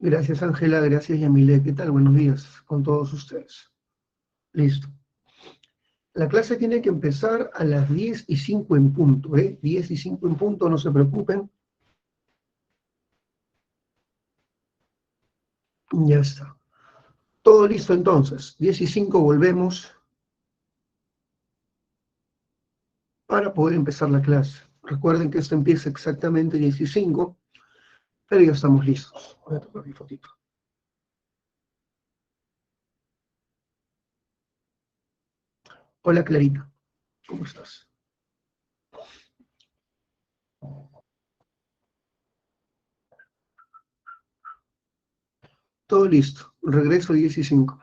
Gracias, Ángela. Gracias, Yamile. ¿Qué tal? Buenos días con todos ustedes. Listo. La clase tiene que empezar a las 10:05 en punto, ¿eh? 10:05 en punto, no se preocupen. Ya está. Todo listo entonces. 10:05 volvemos para poder empezar la clase. Recuerden que esto empieza exactamente 10:05, pero ya estamos listos. Voy a tomar mi fotito. Hola, Clarita. ¿Cómo estás? Todo listo. Regreso 10:05.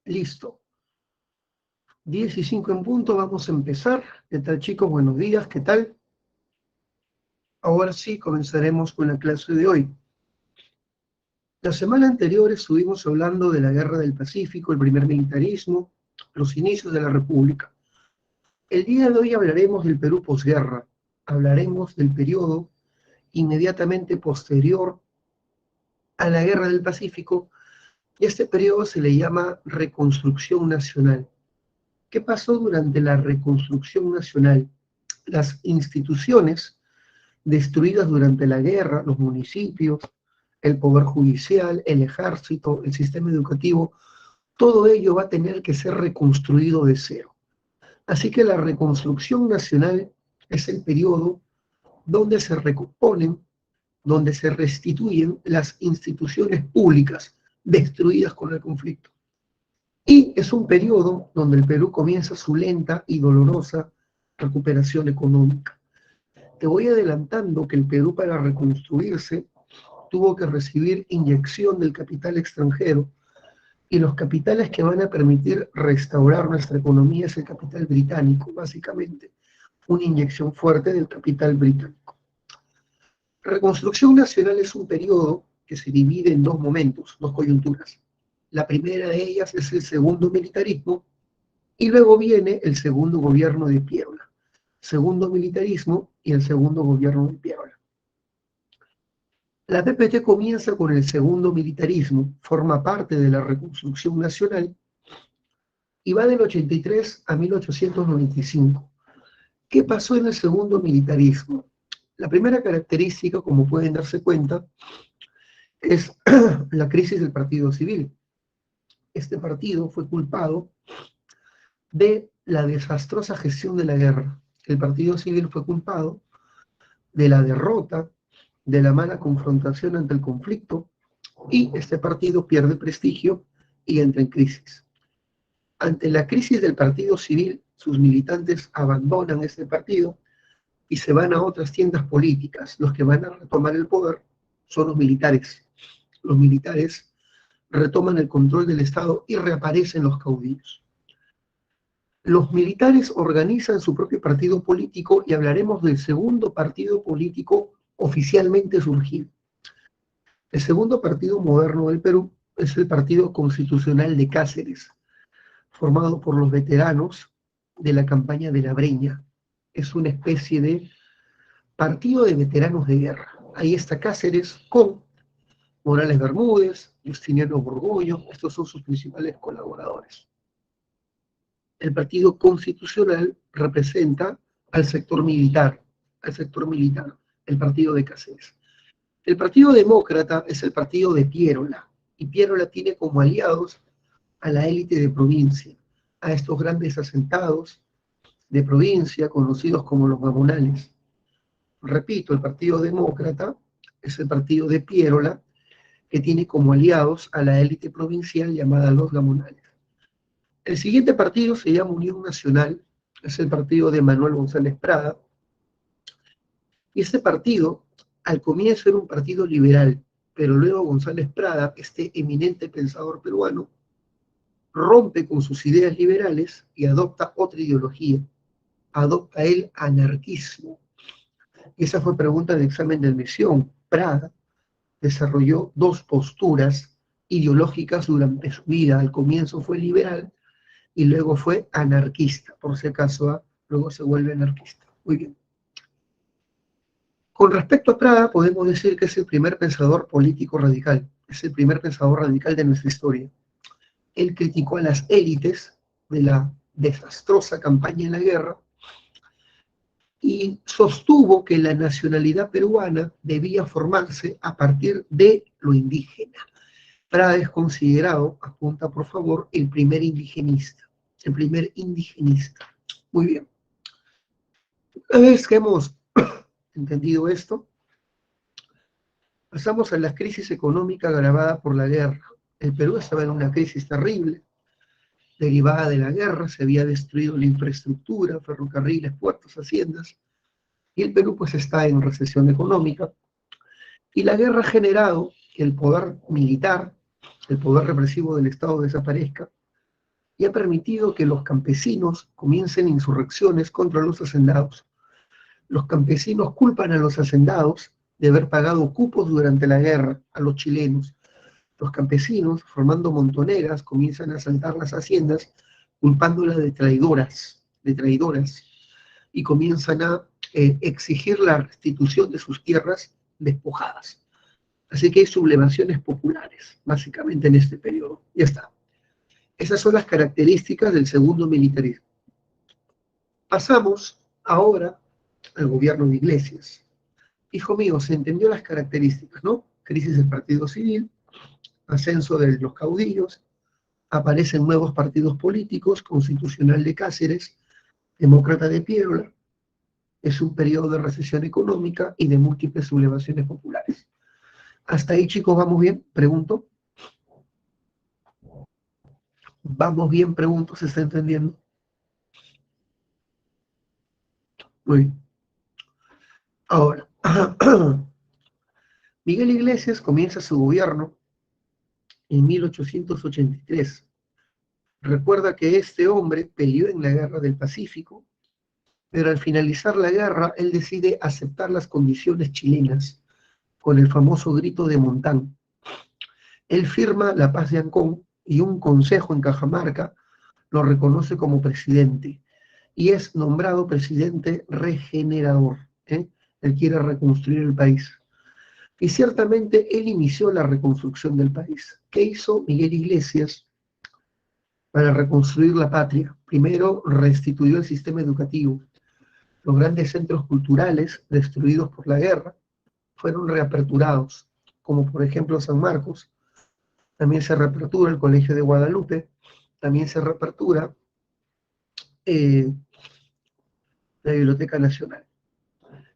Listo. 10:05 en punto, vamos a empezar. ¿Qué tal, chicos? Buenos días, ¿qué tal? Ahora sí, comenzaremos con la clase de hoy. La semana anterior estuvimos hablando de la Guerra del Pacífico, el primer militarismo, los inicios de la República. El día de hoy hablaremos del Perú posguerra. Hablaremos del periodo inmediatamente posterior a la Guerra del Pacífico, y este periodo se le llama Reconstrucción Nacional. ¿Qué pasó durante la Reconstrucción Nacional? Las instituciones destruidas durante la guerra, los municipios, el poder judicial, el ejército, el sistema educativo, todo ello va a tener que ser reconstruido de cero. Así que la reconstrucción nacional es el periodo donde se recomponen, donde se restituyen las instituciones públicas destruidas con el conflicto. Y es un periodo donde el Perú comienza su lenta y dolorosa recuperación económica. Te voy adelantando que el Perú, para reconstruirse, tuvo que recibir inyección del capital extranjero, y los capitales que van a permitir restaurar nuestra economía es el capital británico, básicamente una inyección fuerte del capital británico. Reconstrucción nacional es un periodo que se divide en dos momentos, dos coyunturas. La primera de ellas es el segundo militarismo, y luego viene el segundo gobierno de Piérola. Segundo militarismo y el segundo gobierno de Piérola. La PPT comienza con el segundo militarismo, forma parte de la reconstrucción nacional, y va del 83 a 1895. ¿Qué pasó en el segundo militarismo? La primera característica, como pueden darse cuenta, es la crisis del partido civil. Este partido fue culpado de la desastrosa gestión de la guerra. El partido civil fue culpado de la derrota, de la mala confrontación ante el conflicto, y este partido pierde prestigio y entra en crisis. Ante la crisis del partido civil, sus militantes abandonan este partido y se van a otras tiendas políticas. Los que van a retomar el poder son los militares. Los militares retoman el control del Estado y reaparecen los caudillos. Los militares organizan su propio partido político y hablaremos del segundo partido político oficialmente surgido. El segundo partido moderno del Perú es el Partido Constitucional de Cáceres, formado por los veteranos de la campaña de la Breña. Es una especie de partido de veteranos de guerra. Ahí está Cáceres con Morales Bermúdez, Justiniano Borgoño, estos son sus principales colaboradores. El Partido Constitucional representa al sector militar, el partido de Cáceres. El Partido Demócrata es el partido de Piérola, y Piérola tiene como aliados a la élite de provincia, a estos grandes asentados de provincia conocidos como los gamonales. Repito, el Partido Demócrata es el partido de Piérola, que tiene como aliados a la élite provincial llamada los gamonales. El siguiente partido se llama Unión Nacional, es el partido de Manuel González Prada, y este partido al comienzo era un partido liberal, pero luego González Prada, este eminente pensador peruano, rompe con sus ideas liberales y adopta otra ideología, adopta el anarquismo. Y esa fue pregunta de examen de admisión. Prada desarrolló dos posturas ideológicas durante su vida. Al comienzo fue liberal y luego fue anarquista. Por si acaso, luego se vuelve anarquista. Muy bien. Con respecto a Prada, podemos decir que es el primer pensador político radical. Es el primer pensador radical de nuestra historia. Él criticó a las élites de la desastrosa campaña en la guerra y sostuvo que la nacionalidad peruana debía formarse a partir de lo indígena. Prada es considerado, apunta por favor, el primer indigenista. El primer indigenista. Muy bien. Una vez que hemos entendido esto, pasamos a la crisis económica agravada por la guerra. El Perú estaba en una crisis terrible, derivada de la guerra, se había destruido la infraestructura, ferrocarriles, puertos, haciendas, y el Perú pues está en recesión económica, y la guerra ha generado que el poder militar, el poder represivo del Estado desaparezca, y ha permitido que los campesinos comiencen insurrecciones contra los hacendados. Los campesinos culpan a los hacendados de haber pagado cupos durante la guerra a los chilenos. Los campesinos, formando montoneras, comienzan a asaltar las haciendas, culpándolas de traidoras, y comienzan a exigir la restitución de sus tierras despojadas. Así que hay sublevaciones populares, básicamente en este periodo. Ya está. Esas son las características del segundo militarismo. Pasamos ahora al gobierno de Iglesias. Hijo mío, se entendió las características, ¿no? Crisis del partido civil, ascenso de los caudillos, aparecen nuevos partidos políticos, Constitucional de Cáceres, Demócrata de Piérola, es un periodo de recesión económica y de múltiples sublevaciones populares. ¿Hasta ahí, chicos, vamos bien? Pregunto. ¿Vamos bien? Pregunto, ¿se está entendiendo? Muy bien. Ahora, Miguel Iglesias comienza su gobierno en 1883. Recuerda que este hombre peleó en la Guerra del Pacífico, pero al finalizar la guerra, él decide aceptar las condiciones chilenas con el famoso grito de Montán. Él firma la paz de Ancón y un consejo en Cajamarca lo reconoce como presidente y es nombrado presidente regenerador. Él quiere reconstruir el país. Y ciertamente él inició la reconstrucción del país. ¿Qué hizo Miguel Iglesias para reconstruir la patria. Primero, restituyó el sistema educativo. Los grandes centros culturales, destruidos por la guerra, fueron reaperturados, como por ejemplo San Marcos. También se reapertura el Colegio de Guadalupe. También se reapertura eh, la Biblioteca Nacional.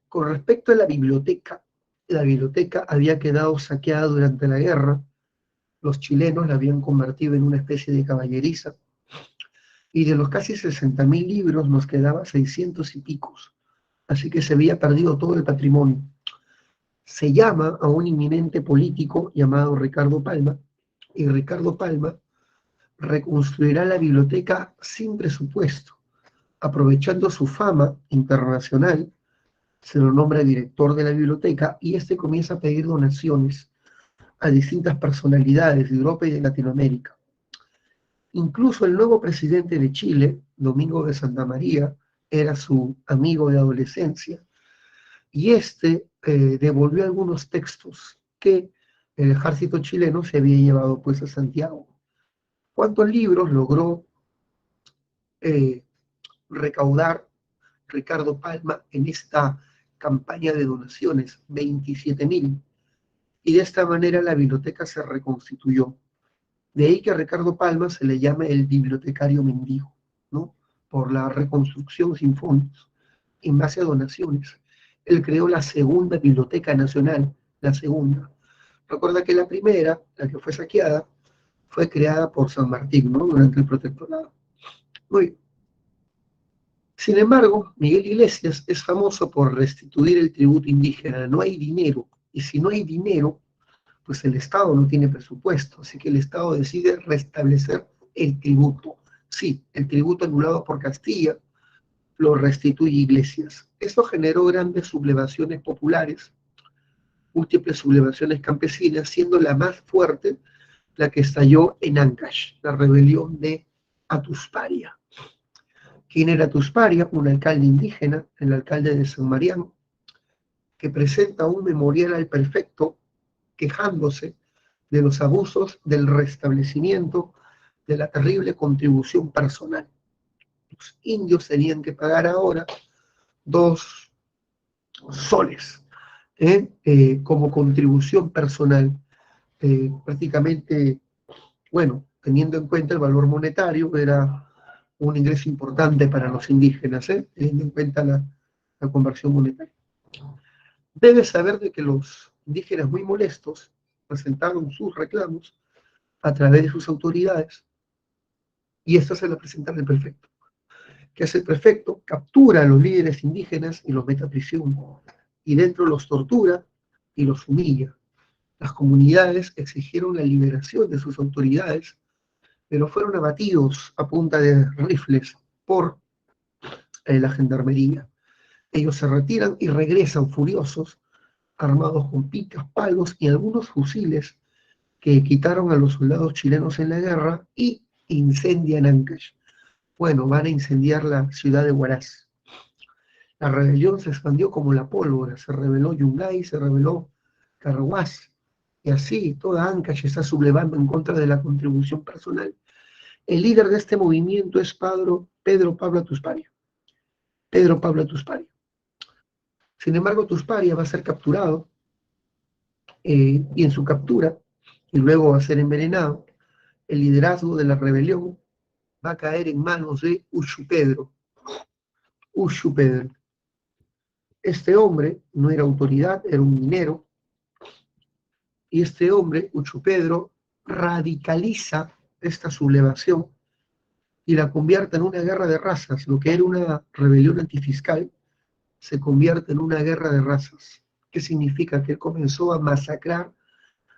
Con respecto a la biblioteca había quedado saqueada durante la guerra. Los chilenos la habían convertido en una especie de caballeriza. Y de los casi 60.000 libros nos quedaba 600 y picos. Así que se había perdido todo el patrimonio. Se llama a un inminente político llamado Ricardo Palma, y Ricardo Palma reconstruirá la biblioteca sin presupuesto, aprovechando su fama internacional. Se lo nombra director de la biblioteca y este comienza a pedir donaciones a distintas personalidades de Europa y de Latinoamérica. Incluso el nuevo presidente de Chile, Domingo de Santa María, era su amigo de adolescencia, y devolvió algunos textos que el ejército chileno se había llevado pues a Santiago. ¿Cuántos libros logró recaudar Ricardo Palma en esta campaña de donaciones? 27.000. Y de esta manera la biblioteca se reconstituyó. De ahí que a Ricardo Palma se le llame el bibliotecario mendigo, ¿no? Por la reconstrucción sin fondos, en base a donaciones. Él creó la segunda Biblioteca Nacional, la segunda. Recuerda que la primera, la que fue saqueada, fue creada por San Martín, ¿no? Durante el protectorado. Muy bien. Sin embargo, Miguel Iglesias es famoso por restituir el tributo indígena. No hay dinero, y si no hay dinero, pues el Estado no tiene presupuesto, así que el Estado decide restablecer el tributo. Sí, el tributo anulado por Castilla lo restituye Iglesias. Esto generó grandes sublevaciones populares, múltiples sublevaciones campesinas, siendo la más fuerte la que estalló en Ancash, la rebelión de Atusparia. ¿Quién era Atusparia? Un alcalde indígena, el alcalde de San Mariano, que presenta un memorial al prefecto quejándose de los abusos del restablecimiento de la terrible contribución personal. Los indios tenían que pagar ahora 2 soles como contribución personal. Prácticamente, bueno, teniendo en cuenta el valor monetario, era un ingreso importante para los indígenas, teniendo en cuenta la conversión monetaria. Debes saber de que los indígenas muy molestos presentaron sus reclamos a través de sus autoridades y esto se lo presentaron al prefecto. ¿Qué hace el prefecto? Captura a los líderes indígenas y los mete a prisión, y dentro los tortura y los humilla. Las comunidades exigieron la liberación de sus autoridades, pero fueron abatidos a punta de rifles por la gendarmería. Ellos se retiran y regresan furiosos, armados con picas, palos y algunos fusiles que quitaron a los soldados chilenos en la guerra y incendian Ancash. Bueno, van a incendiar la ciudad de Huaraz. La rebelión se expandió como la pólvora, se rebeló Yungay, se rebeló Carhuaz, y así toda Ancash está sublevando en contra de la contribución personal. El líder de este movimiento es Pedro Pablo Atusparia. Pedro Pablo Atusparia. Sin embargo, Atusparia va a ser capturado y en su captura, y luego va a ser envenenado, el liderazgo de la rebelión va a caer en manos de Uchu Pedro. Uchu Pedro. Este hombre no era autoridad, era un minero, y este hombre, Uchu Pedro, radicaliza esta sublevación y la convierte en una guerra de razas. Lo que era una rebelión antifiscal se convierte en una guerra de razas. ¿Qué significa? Que él comenzó a masacrar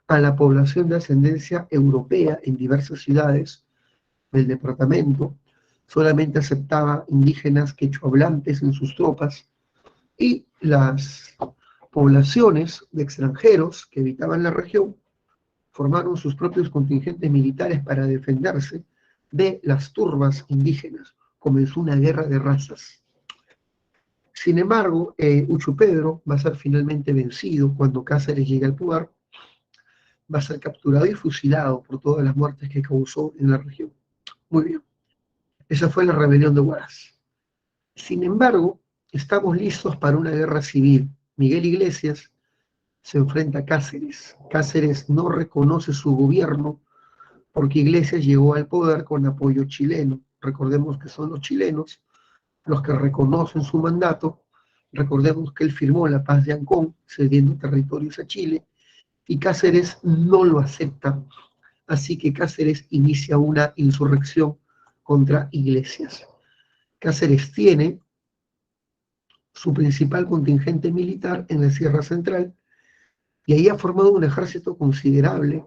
a la población de ascendencia europea en diversas ciudades del departamento, solamente aceptaba indígenas quechohablantes en sus tropas, y las poblaciones de extranjeros que habitaban la región formaron sus propios contingentes militares para defenderse de las turbas indígenas. Comenzó una guerra de razas. Sin embargo, Uchu Pedro va a ser finalmente vencido cuando Cáceres llega al poder, va a ser capturado y fusilado por todas las muertes que causó en la región. Muy bien. Esa fue la rebelión de Huaraz. Sin embargo, estamos listos para una guerra civil. Miguel Iglesias se enfrenta a Cáceres. Cáceres no reconoce su gobierno porque Iglesias llegó al poder con apoyo chileno. Recordemos que son los chilenos los que reconocen su mandato. Recordemos que él firmó la paz de Ancón, cediendo territorios a Chile, y Cáceres no lo acepta. Así que Cáceres inicia una insurrección contra Iglesias. Cáceres tiene su principal contingente militar en la Sierra Central y ahí ha formado un ejército considerable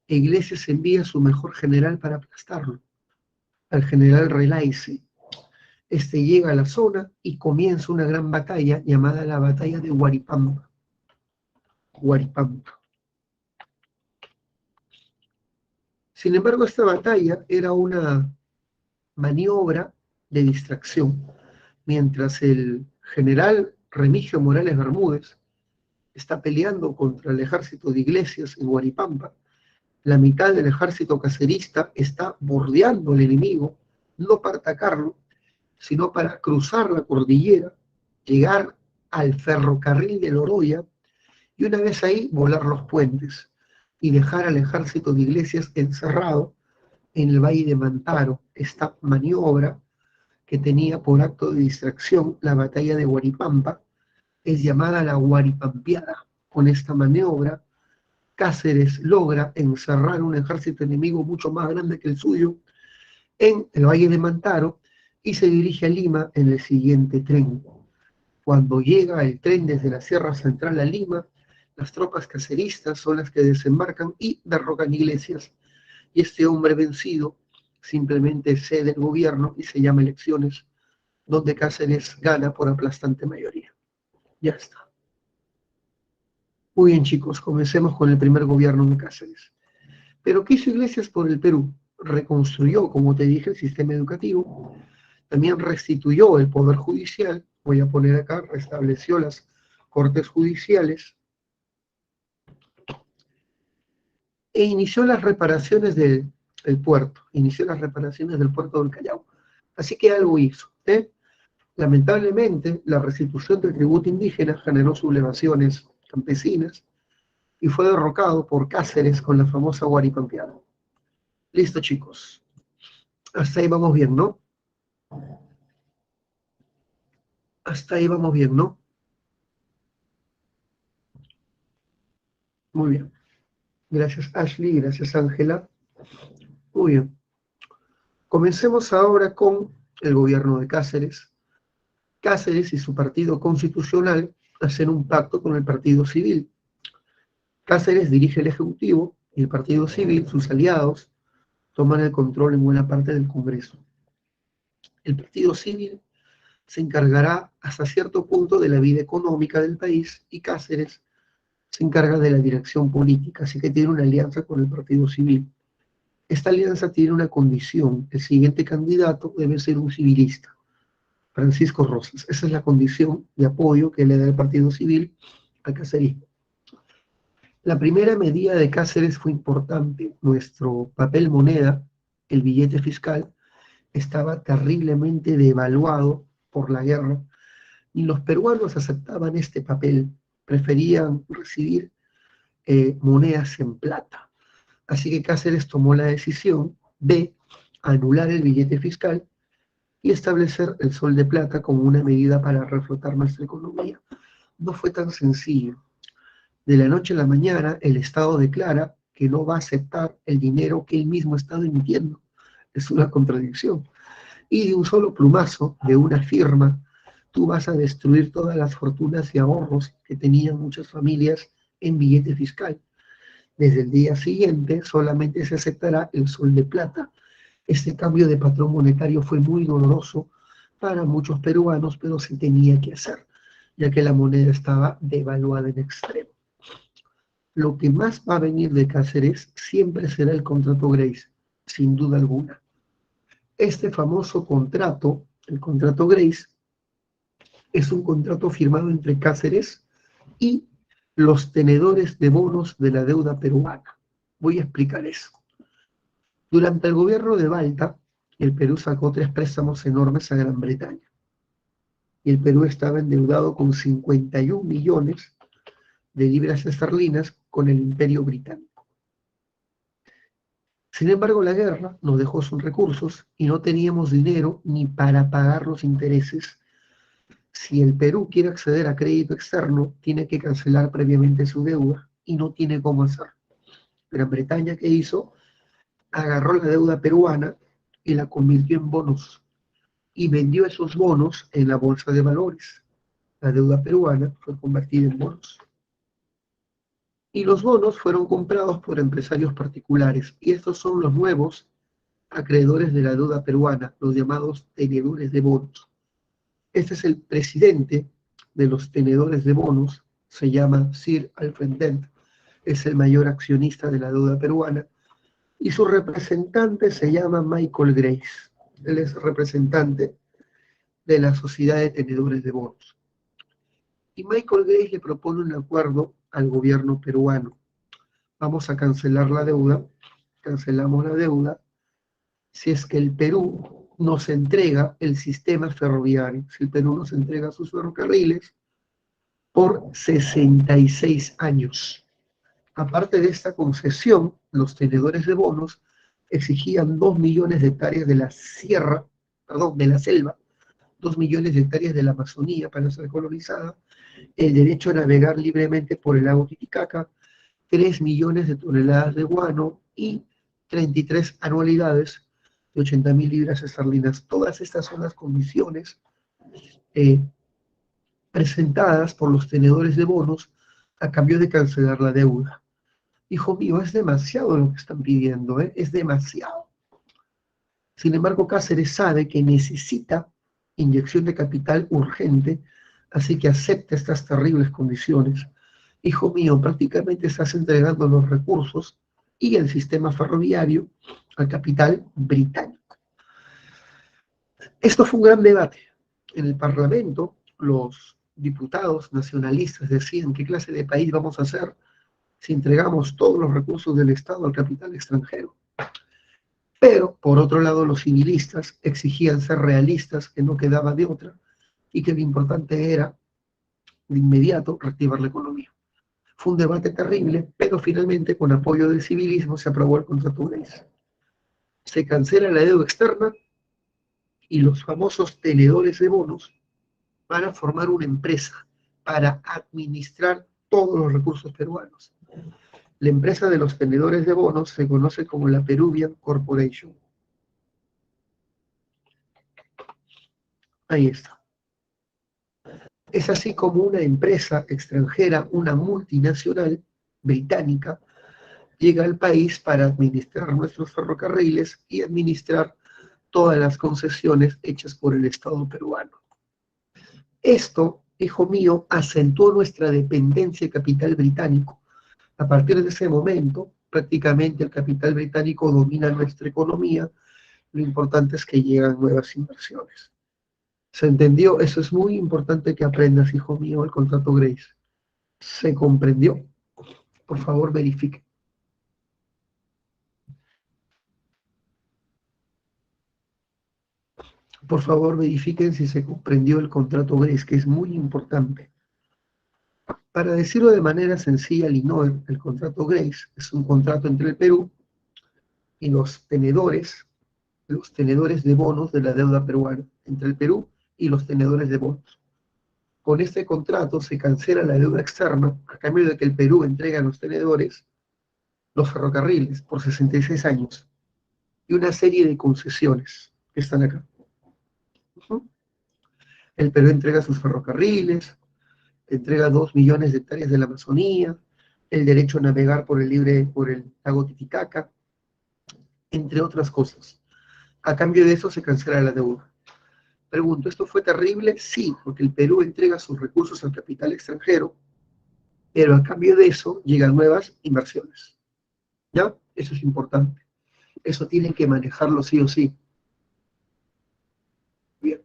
e Iglesias envía a su mejor general para aplastarlo, al general Relaize. Este llega a la zona y comienza una gran batalla llamada la batalla de Huaripampa. Huaripampa. Sin embargo, esta batalla era una maniobra de distracción. Mientras el general Remigio Morales Bermúdez está peleando contra el ejército de Iglesias en Huaripampa, la mitad del ejército cacerista está bordeando al enemigo, no para atacarlo, sino para cruzar la cordillera, llegar al ferrocarril de Loroya y una vez ahí volar los puentes y dejar al ejército de Iglesias encerrado en el valle de Mantaro. Esta maniobra que tenía por acto de distracción la batalla de Huaripampa es llamada la Huaripampeada. Con esta maniobra, Cáceres logra encerrar un ejército enemigo mucho más grande que el suyo en el valle de Mantaro y se dirige a Lima en el siguiente tren. Cuando llega el tren desde la Sierra Central a Lima, las tropas caceristas son las que desembarcan y derrocan Iglesias. Y este hombre vencido simplemente cede el gobierno y se llama elecciones, donde Cáceres gana por aplastante mayoría. Ya está. Muy bien, chicos, comencemos con el primer gobierno de Cáceres. Pero ¿qué hizo Iglesias por el Perú? Reconstruyó, como te dije, el sistema educativo, también restituyó el poder judicial, voy a poner acá, restableció las cortes judiciales, e inició las reparaciones del puerto, inició las reparaciones del puerto del Callao. Así que algo hizo, ¿eh? Lamentablemente, la restitución del tributo indígena generó sublevaciones campesinas y fue derrocado por Cáceres con la famosa Huaripampeada. Listo, chicos. Hasta ahí vamos bien, ¿no? Hasta ahí vamos bien, ¿no? Muy bien. Gracias, Ashley. Gracias, Ángela. Muy bien. Comencemos ahora con el gobierno de Cáceres. Cáceres y su partido constitucional hacen un pacto con el partido civil. Cáceres dirige el Ejecutivo y el partido civil, sus aliados, toman el control en buena parte del Congreso. El partido civil se encargará hasta cierto punto de la vida económica del país y Cáceres se encarga de la dirección política, así que tiene una alianza con el partido civil. Esta alianza tiene una condición: el siguiente candidato debe ser un civilista, Francisco Rosas. Esa es la condición de apoyo que le da el partido civil al cacerismo. La primera medida de Cáceres fue importante. Nuestro papel moneda, el billete fiscal, estaba terriblemente devaluado por la guerra y los peruanos aceptaban este papel, preferían recibir monedas en plata. Así que Cáceres tomó la decisión de anular el billete fiscal y establecer el sol de plata como una medida para reflotar nuestra economía. No fue tan sencillo. De la noche a la mañana, el Estado declara que no va a aceptar el dinero que él mismo ha estado emitiendo. Es una contradicción. Y de un solo plumazo, de una firma, tú vas a destruir todas las fortunas y ahorros que tenían muchas familias en billete fiscal. Desde el día siguiente solamente se aceptará el sol de plata. Este cambio de patrón monetario fue muy doloroso para muchos peruanos, pero se tenía que hacer, ya que la moneda estaba devaluada en extremo. Lo que más va a venir de Cáceres siempre será el contrato Grace, sin duda alguna. Este famoso contrato, el contrato Grace, es un contrato firmado entre Cáceres y los tenedores de bonos de la deuda peruana. Voy a explicar eso. Durante el gobierno de Balta, y el Perú sacó 3 préstamos enormes a Gran Bretaña. Y el Perú estaba endeudado con 51 millones de libras esterlinas con el Imperio Británico. Sin embargo, la guerra nos dejó sus recursos y no teníamos dinero ni para pagar los intereses. Si el Perú quiere acceder a crédito externo, tiene que cancelar previamente su deuda y no tiene cómo hacerlo. Gran Bretaña, ¿qué hizo? Agarró la deuda peruana y la convirtió en bonos y vendió esos bonos en la bolsa de valores. La deuda peruana fue convertida en bonos. Y los bonos fueron comprados por empresarios particulares. Y estos son los nuevos acreedores de la deuda peruana, los llamados tenedores de bonos. Este es el presidente de los tenedores de bonos, se llama Sir Alfred Dent, es el mayor accionista de la deuda peruana, y su representante se llama Michael Grace. Él es representante de la Sociedad de Tenedores de Bonos. Y Michael Grace le propone un acuerdo al gobierno peruano. Vamos a cancelar la deuda, cancelamos la deuda, si es que el Perú nos entrega el sistema ferroviario, si el Perú nos entrega sus ferrocarriles por 66 años. Aparte de esta concesión, los tenedores de bonos exigían 2 millones de hectáreas de la sierra, perdón, de la selva, 2 millones de hectáreas de la Amazonía para ser colonizada, el derecho a navegar libremente por el lago Titicaca, 3 millones de toneladas de guano y 33 anualidades de 80.000 libras esterlinas. Todas estas son las condiciones presentadas por los tenedores de bonos a cambio de cancelar la deuda. Hijo mío, es demasiado lo que están pidiendo, es demasiado. Sin embargo, Cáceres sabe que necesita inyección de capital urgente, así que acepta estas terribles condiciones. Hijo mío, prácticamente estás entregando los recursos y el sistema ferroviario al capital británico. Esto fue un gran debate. En el Parlamento, los diputados nacionalistas decían qué clase de país vamos a hacer si entregamos todos los recursos del Estado al capital extranjero. Pero, por otro lado, los civilistas exigían ser realistas, que no quedaba de otra, y que lo importante era, de inmediato, reactivar la economía. Fue un debate terrible, pero finalmente, con apoyo del civilismo, se aprobó el contrato Grace. Se cancela la deuda externa y los famosos tenedores de bonos van a formar una empresa para administrar todos los recursos peruanos. La empresa de los tenedores de bonos se conoce como la Peruvian Corporation. Ahí está. Es así como una empresa extranjera, una multinacional británica, llega al país para administrar nuestros ferrocarriles y administrar todas las concesiones hechas por el Estado peruano. Esto, hijo mío, acentuó nuestra dependencia de capital británico. A partir de ese momento, prácticamente el capital británico domina nuestra economía. Lo importante es que llegan nuevas inversiones. ¿Se entendió? Eso es muy importante que aprendas, hijo mío, el contrato Grace. ¿Se comprendió? Por favor, verifique. Por favor, verifiquen si se comprendió el contrato Grace, que es muy importante. Para decirlo de manera sencilla, Linoer, el contrato Grace es un contrato entre el Perú y los tenedores de bonos de la deuda peruana, entre el Perú y los tenedores de bonos. Con este contrato se cancela la deuda externa a cambio de que el Perú entrega a los tenedores los ferrocarriles por 66 años y una serie de concesiones que están acá. El Perú entrega sus ferrocarriles, entrega 2 millones de hectáreas de la Amazonía, el derecho a navegar por el lago Titicaca, entre otras cosas. A cambio de eso se cancela la deuda. Pregunto, ¿esto fue terrible? Sí, porque el Perú entrega sus recursos al capital extranjero, pero a cambio de eso llegan nuevas inversiones. ¿Ya? Eso es importante. Eso tienen que manejarlo sí o sí. Bien.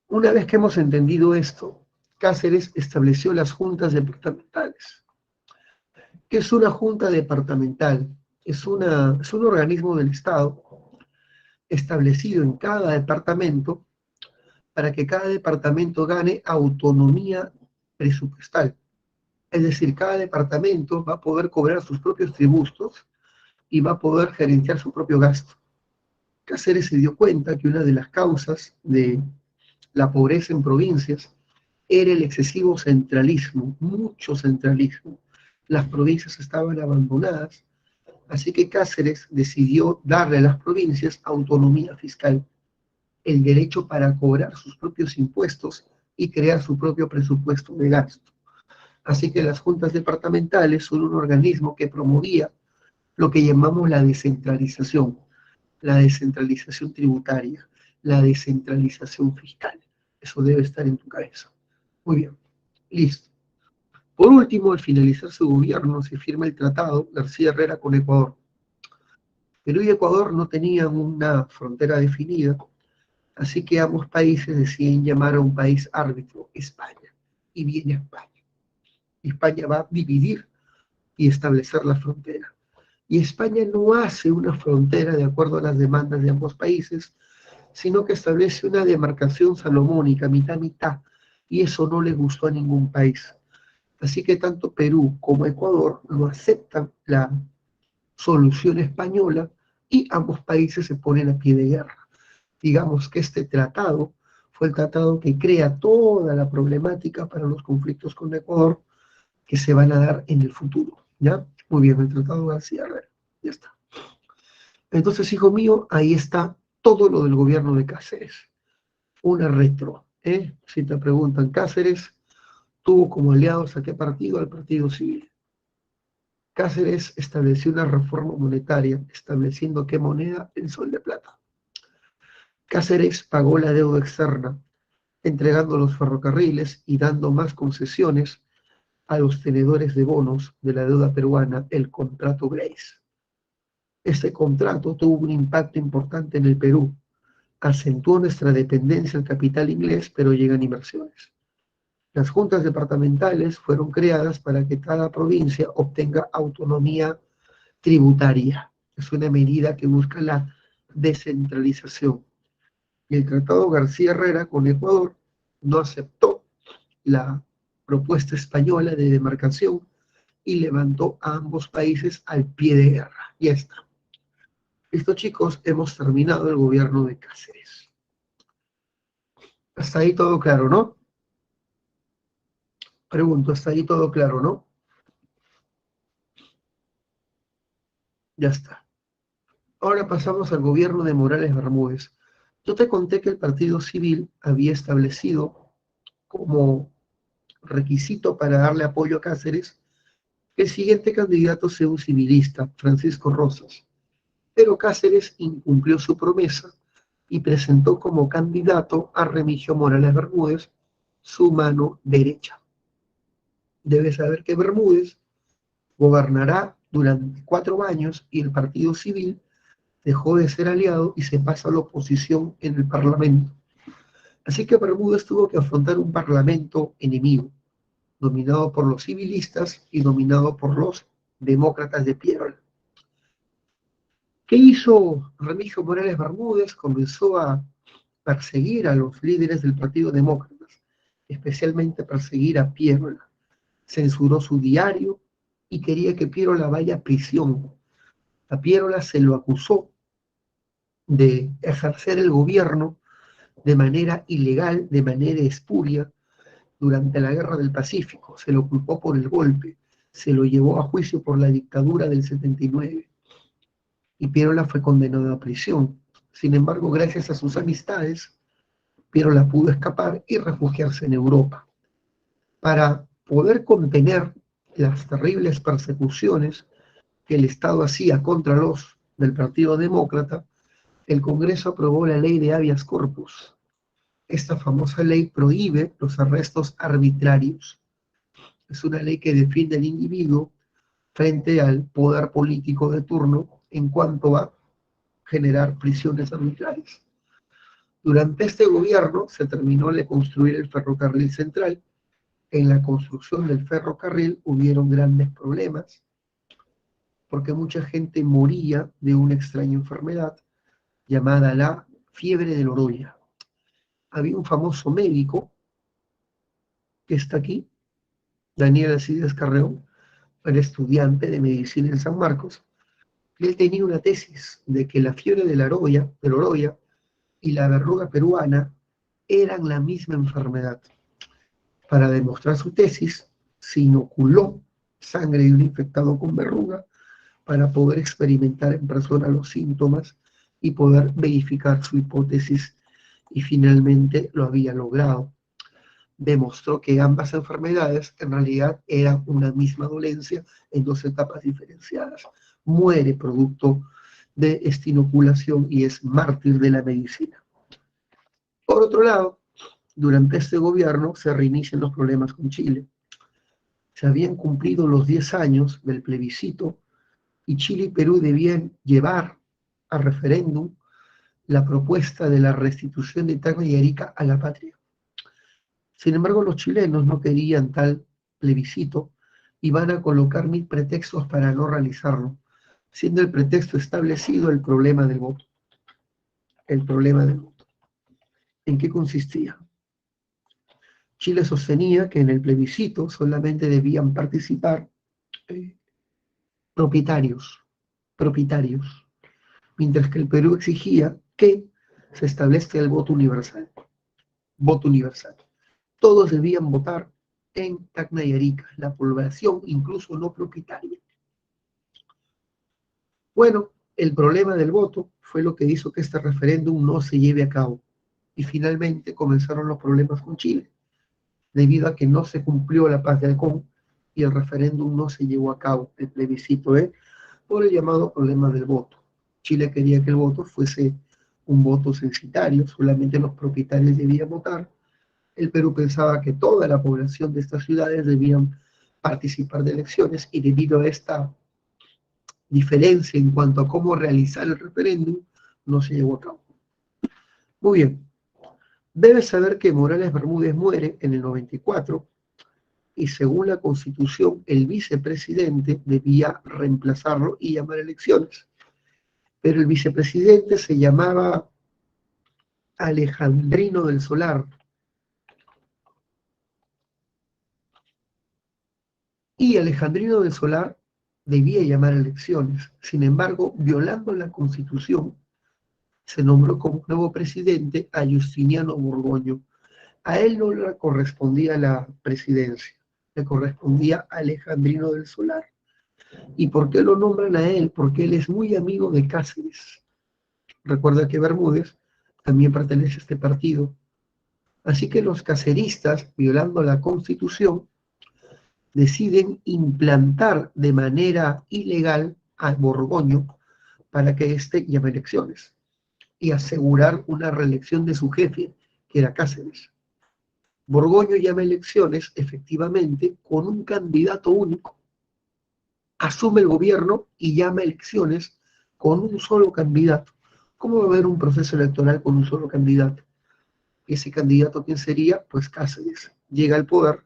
Una vez que hemos entendido esto, Cáceres estableció las juntas departamentales. ¿Qué es una junta departamental? Es un organismo del Estado establecido en cada departamento para que cada departamento gane autonomía presupuestal. Es decir, cada departamento va a poder cobrar sus propios tributos y va a poder gerenciar su propio gasto. Cáceres se dio cuenta que una de las causas de la pobreza en provincias era el excesivo centralismo, mucho centralismo. Las provincias estaban abandonadas, así que Cáceres decidió darle a las provincias autonomía fiscal, el derecho para cobrar sus propios impuestos y crear su propio presupuesto de gasto. Así que las juntas departamentales son un organismo que promovía lo que llamamos la descentralización tributaria, la descentralización fiscal. Eso debe estar en tu cabeza. Muy bien, listo. Por último, al finalizar su gobierno, se firma el tratado García Herrera con Ecuador. Perú y Ecuador no tenían una frontera definida, así que ambos países deciden llamar a un país árbitro, España, y viene España. España va a dividir y establecer la frontera. Y España no hace una frontera de acuerdo a las demandas de ambos países, sino que establece una demarcación salomónica, mitad-mitad, y eso no le gustó a ningún país. Así que tanto Perú como Ecuador no aceptan la solución española y ambos países se ponen a pie de guerra. Digamos que este tratado fue el tratado que crea toda la problemática para los conflictos con Ecuador que se van a dar en el futuro. ¿Ya? Muy bien, el tratado García Herrera. Ya está. Entonces, hijo mío, ahí está todo lo del gobierno de Cáceres. Una retro. Si te preguntan, Cáceres tuvo como aliados a qué partido, al Partido Civil. Cáceres estableció una reforma monetaria, estableciendo qué moneda, el sol de plata. Cáceres pagó la deuda externa, entregando los ferrocarriles y dando más concesiones a los tenedores de bonos de la deuda peruana, el contrato Grace. Este contrato tuvo un impacto importante en el Perú, acentuó nuestra dependencia al capital inglés, pero llegan inversiones. Las juntas departamentales fueron creadas para que cada provincia obtenga autonomía tributaria. Es una medida que busca la descentralización. Y el Tratado García Herrera con Ecuador no aceptó la propuesta española de demarcación y levantó a ambos países al pie de guerra. Ya está. Listo, chicos, hemos terminado el gobierno de Cáceres. Hasta ahí todo claro, ¿no? Pregunto, hasta ahí todo claro, ¿no? Ya está. Ahora pasamos al gobierno de Morales Bermúdez. Yo te conté que el Partido Civil había establecido como requisito para darle apoyo a Cáceres que el siguiente candidato sea un civilista, Francisco Rosas. Pero Cáceres incumplió su promesa y presentó como candidato a Remigio Morales Bermúdez, su mano derecha. Debes saber que Bermúdez gobernará durante 4 años y el Partido Civil dejó de ser aliado y se pasa a la oposición en el Parlamento. Así que Bermúdez tuvo que afrontar un Parlamento enemigo, dominado por los civilistas y dominado por los demócratas de Piedra. ¿Qué hizo Remigio Morales Bermúdez? Comenzó a perseguir a los líderes del Partido Demócrata, especialmente perseguir a Piedra. Censuró su diario y quería que Piérola vaya a prisión. A Piérola se lo acusó de ejercer el gobierno de manera ilegal, de manera espuria, durante la Guerra del Pacífico. Se lo culpó por el golpe, se lo llevó a juicio por la dictadura del 79 y Piérola fue condenado a prisión. Sin embargo, gracias a sus amistades, Piérola pudo escapar y refugiarse en Europa. Para poder contener las terribles persecuciones que el Estado hacía contra los del Partido Demócrata, el Congreso aprobó la ley de habeas corpus. Esta famosa ley prohíbe los arrestos arbitrarios. Es una ley que defiende al individuo frente al poder político de turno en cuanto a generar prisiones arbitrarias. Durante este gobierno se terminó de construir el ferrocarril central. En la construcción del ferrocarril hubieron grandes problemas porque mucha gente moría de una extraña enfermedad llamada la fiebre de Loroya. Había un famoso médico que está aquí, Daniel Alcides Carreón, era estudiante de medicina en San Marcos, y él tenía una tesis de que la fiebre de Loroya y la verruga peruana eran la misma enfermedad. Para demostrar su tesis, se inoculó sangre de un infectado con verruga para poder experimentar en persona los síntomas y poder verificar su hipótesis, y finalmente lo había logrado. Demostró que ambas enfermedades en realidad eran una misma dolencia en dos etapas diferenciadas. Muere producto de esta inoculación y es mártir de la medicina. Por otro lado, durante este gobierno se reinician los problemas con Chile. Se habían cumplido los 10 años del plebiscito y Chile y Perú debían llevar a referéndum la propuesta de la restitución de Tacna y Arica a la patria. Sin embargo, los chilenos no querían tal plebiscito y van a colocar 1000 pretextos para no realizarlo, siendo el pretexto establecido el problema del voto. El problema del voto. ¿En qué consistía? Chile sostenía que en el plebiscito solamente debían participar propietarios, mientras que el Perú exigía que se establezca el voto universal. Voto universal. Todos debían votar en Tacna y Arica, la población incluso no propietaria. Bueno, el problema del voto fue lo que hizo que este referéndum no se lleve a cabo. Y finalmente comenzaron los problemas con Chile, debido a que no se cumplió la paz de Halcón y el referéndum no se llevó a cabo, el plebiscito, por el llamado problema del voto. Chile quería que el voto fuese un voto censitario, solamente los propietarios debían votar. El Perú pensaba que toda la población de estas ciudades debían participar de elecciones, y debido a esta diferencia en cuanto a cómo realizar el referéndum, no se llevó a cabo. Muy bien. Debes saber que Morales Bermúdez muere en el 94 y según la Constitución el vicepresidente debía reemplazarlo y llamar elecciones. Pero el vicepresidente se llamaba Alejandrino del Solar. Y Alejandrino del Solar debía llamar elecciones. Sin embargo, violando la Constitución, se nombró como nuevo presidente a Justiniano Borgoño. A él no le correspondía la presidencia, le correspondía a Alejandrino del Solar. ¿Y por qué lo nombran a él? Porque él es muy amigo de Cáceres. Recuerda que Bermúdez también pertenece a este partido. Así que los caceristas, violando la Constitución, deciden implantar de manera ilegal a Borgoño para que éste llame elecciones y asegurar una reelección de su jefe, que era Cáceres. Borgoño llama elecciones, efectivamente, con un candidato único. Asume el gobierno y llama elecciones con un solo candidato. ¿Cómo va a haber un proceso electoral con un solo candidato? Ese candidato, ¿quién sería? Pues Cáceres. Llega al poder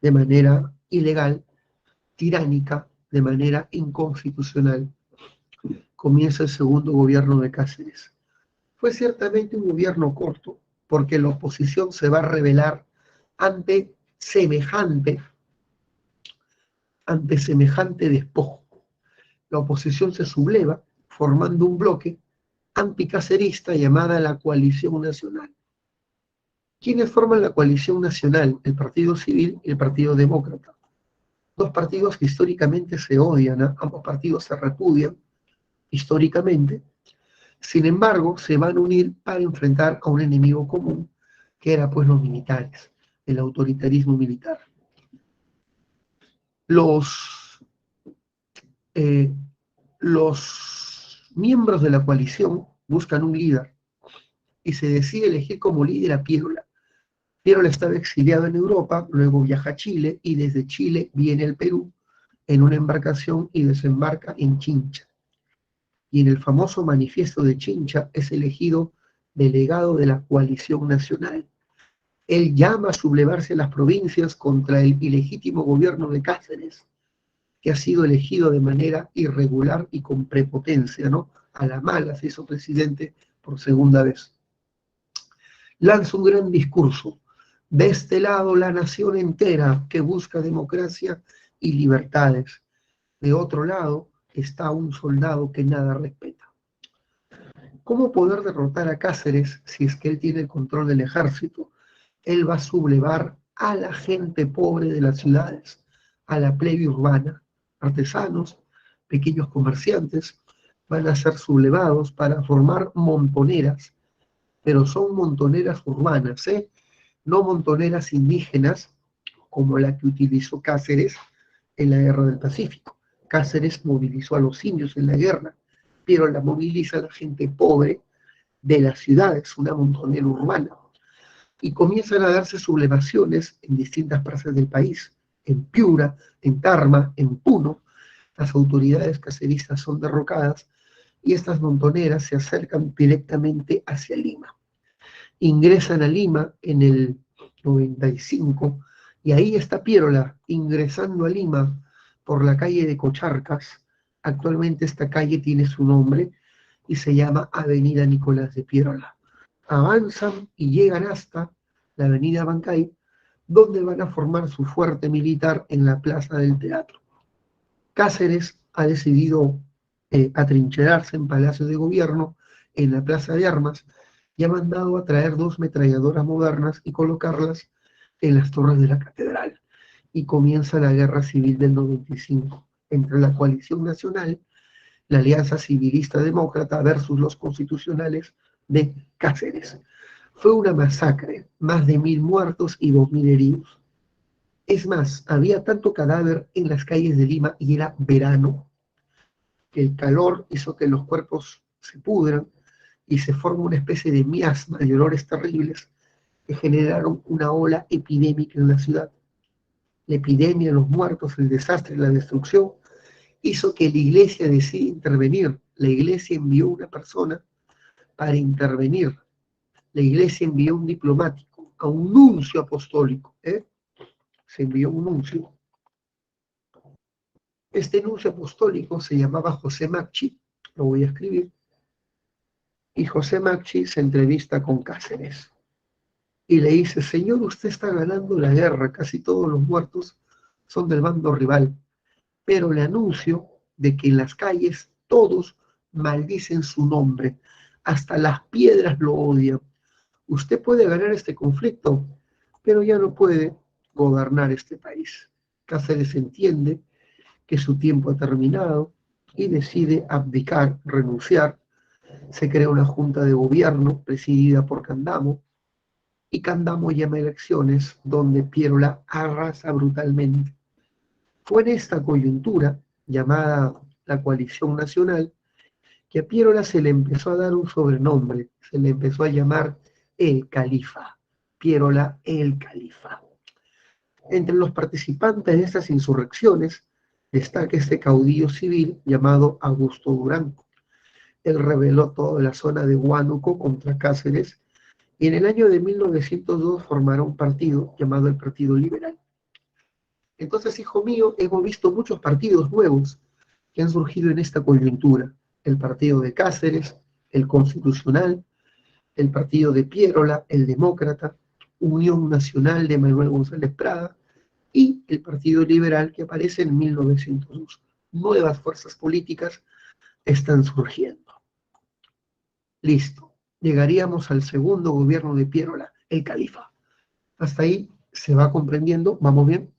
de manera ilegal, tiránica, de manera inconstitucional. Comienza el segundo gobierno de Cáceres. Fue ciertamente un gobierno corto, porque la oposición se va a rebelar ante semejante despojo. La oposición se subleva formando un bloque anticacerista llamada la Coalición Nacional. ¿Quiénes forman la Coalición Nacional? El Partido Civil y el Partido Demócrata. Dos partidos que históricamente se odian, ¿eh? Ambos partidos se repudian históricamente. Sin embargo, se van a unir para enfrentar a un enemigo común, que era pues los militares, el autoritarismo militar. Los miembros de la coalición buscan un líder y se decide elegir como líder a Piérola. Piérola estaba exiliado en Europa, luego viaja a Chile y desde Chile viene al Perú en una embarcación y desembarca en Chincha. Y en el famoso manifiesto de Chincha es elegido delegado de la Coalición Nacional. Él llama a sublevarse las provincias contra el ilegítimo gobierno de Cáceres, que ha sido elegido de manera irregular y con prepotencia, ¿no? A la mala se hizo presidente por segunda vez. Lanza un gran discurso. De este lado, la nación entera que busca democracia y libertades. De otro lado, está un soldado que nada respeta. ¿Cómo poder derrotar a Cáceres si es que él tiene el control del ejército? Él va a sublevar a la gente pobre de las ciudades, a la plebe urbana. Artesanos, pequeños comerciantes, van a ser sublevados para formar montoneras, pero son montoneras urbanas, ¿eh? No montoneras indígenas como la que utilizó Cáceres en la Guerra del Pacífico. Cáceres movilizó a los indios en la guerra, pero la moviliza a la gente pobre de las ciudades, una montonera urbana. Y comienzan a darse sublevaciones en distintas partes del país, en Piura, en Tarma, en Puno. Las autoridades caceristas son derrocadas y estas montoneras se acercan directamente hacia Lima. Ingresan a Lima en el 95 y ahí está Piérola ingresando a Lima por la calle de Cocharcas. Actualmente esta calle tiene su nombre y se llama Avenida Nicolás de Piérola. Avanzan y llegan hasta la Avenida Bancay, donde van a formar su fuerte militar en la Plaza del Teatro. Cáceres ha decidido atrincherarse en Palacio de Gobierno, en la Plaza de Armas, y ha mandado a traer 2 metralladoras modernas y colocarlas en las torres de la catedral. Y comienza la guerra civil del 95 entre la coalición nacional, la Alianza Civilista Demócrata versus los constitucionales de Cáceres. Fue una masacre, más de 1000 muertos y 2000 heridos. Es más, había tanto cadáver en las calles de Lima y era verano, que el calor hizo que los cuerpos se pudran y se forma una especie de miasma de olores terribles que generaron una ola epidémica en la ciudad. La epidemia, los muertos, el desastre, la destrucción, hizo que la iglesia decida intervenir. La iglesia envió una persona para intervenir. La iglesia envió un diplomático, a un nuncio apostólico. Se envió un nuncio. Este nuncio apostólico se llamaba José Macchi, lo voy a escribir, y José Macchi se entrevista con Cáceres y le dice: señor, usted está ganando la guerra, casi todos los muertos son del bando rival, pero le anuncio de que en las calles todos maldicen su nombre, hasta las piedras lo odian. Usted puede ganar este conflicto, pero ya no puede gobernar este país. Cáceres entiende que su tiempo ha terminado y decide abdicar, renunciar. Se crea una junta de gobierno presidida por Candamo y Candamo llama elecciones donde Piérola arrasa brutalmente. Fue en esta coyuntura, llamada la coalición nacional, que a Piérola se le empezó a dar un sobrenombre, se le empezó a llamar el Califa. Piérola el Califa. Entre los participantes de estas insurrecciones destaca este caudillo civil llamado Augusto Durán. Él rebeló toda la zona de Huánuco contra Cáceres y en el año de 1902 formaron un partido llamado el Partido Liberal. Entonces, hijo mío, hemos visto muchos partidos nuevos que han surgido en esta coyuntura. El partido de Cáceres, el Constitucional, el partido de Piérola, el Demócrata, Unión Nacional de Manuel González Prada y el Partido Liberal que aparece en 1902. Nuevas fuerzas políticas están surgiendo. Listo. Llegaríamos al segundo gobierno de Piérola, el Califa. Hasta ahí se va comprendiendo. ¿Vamos bien?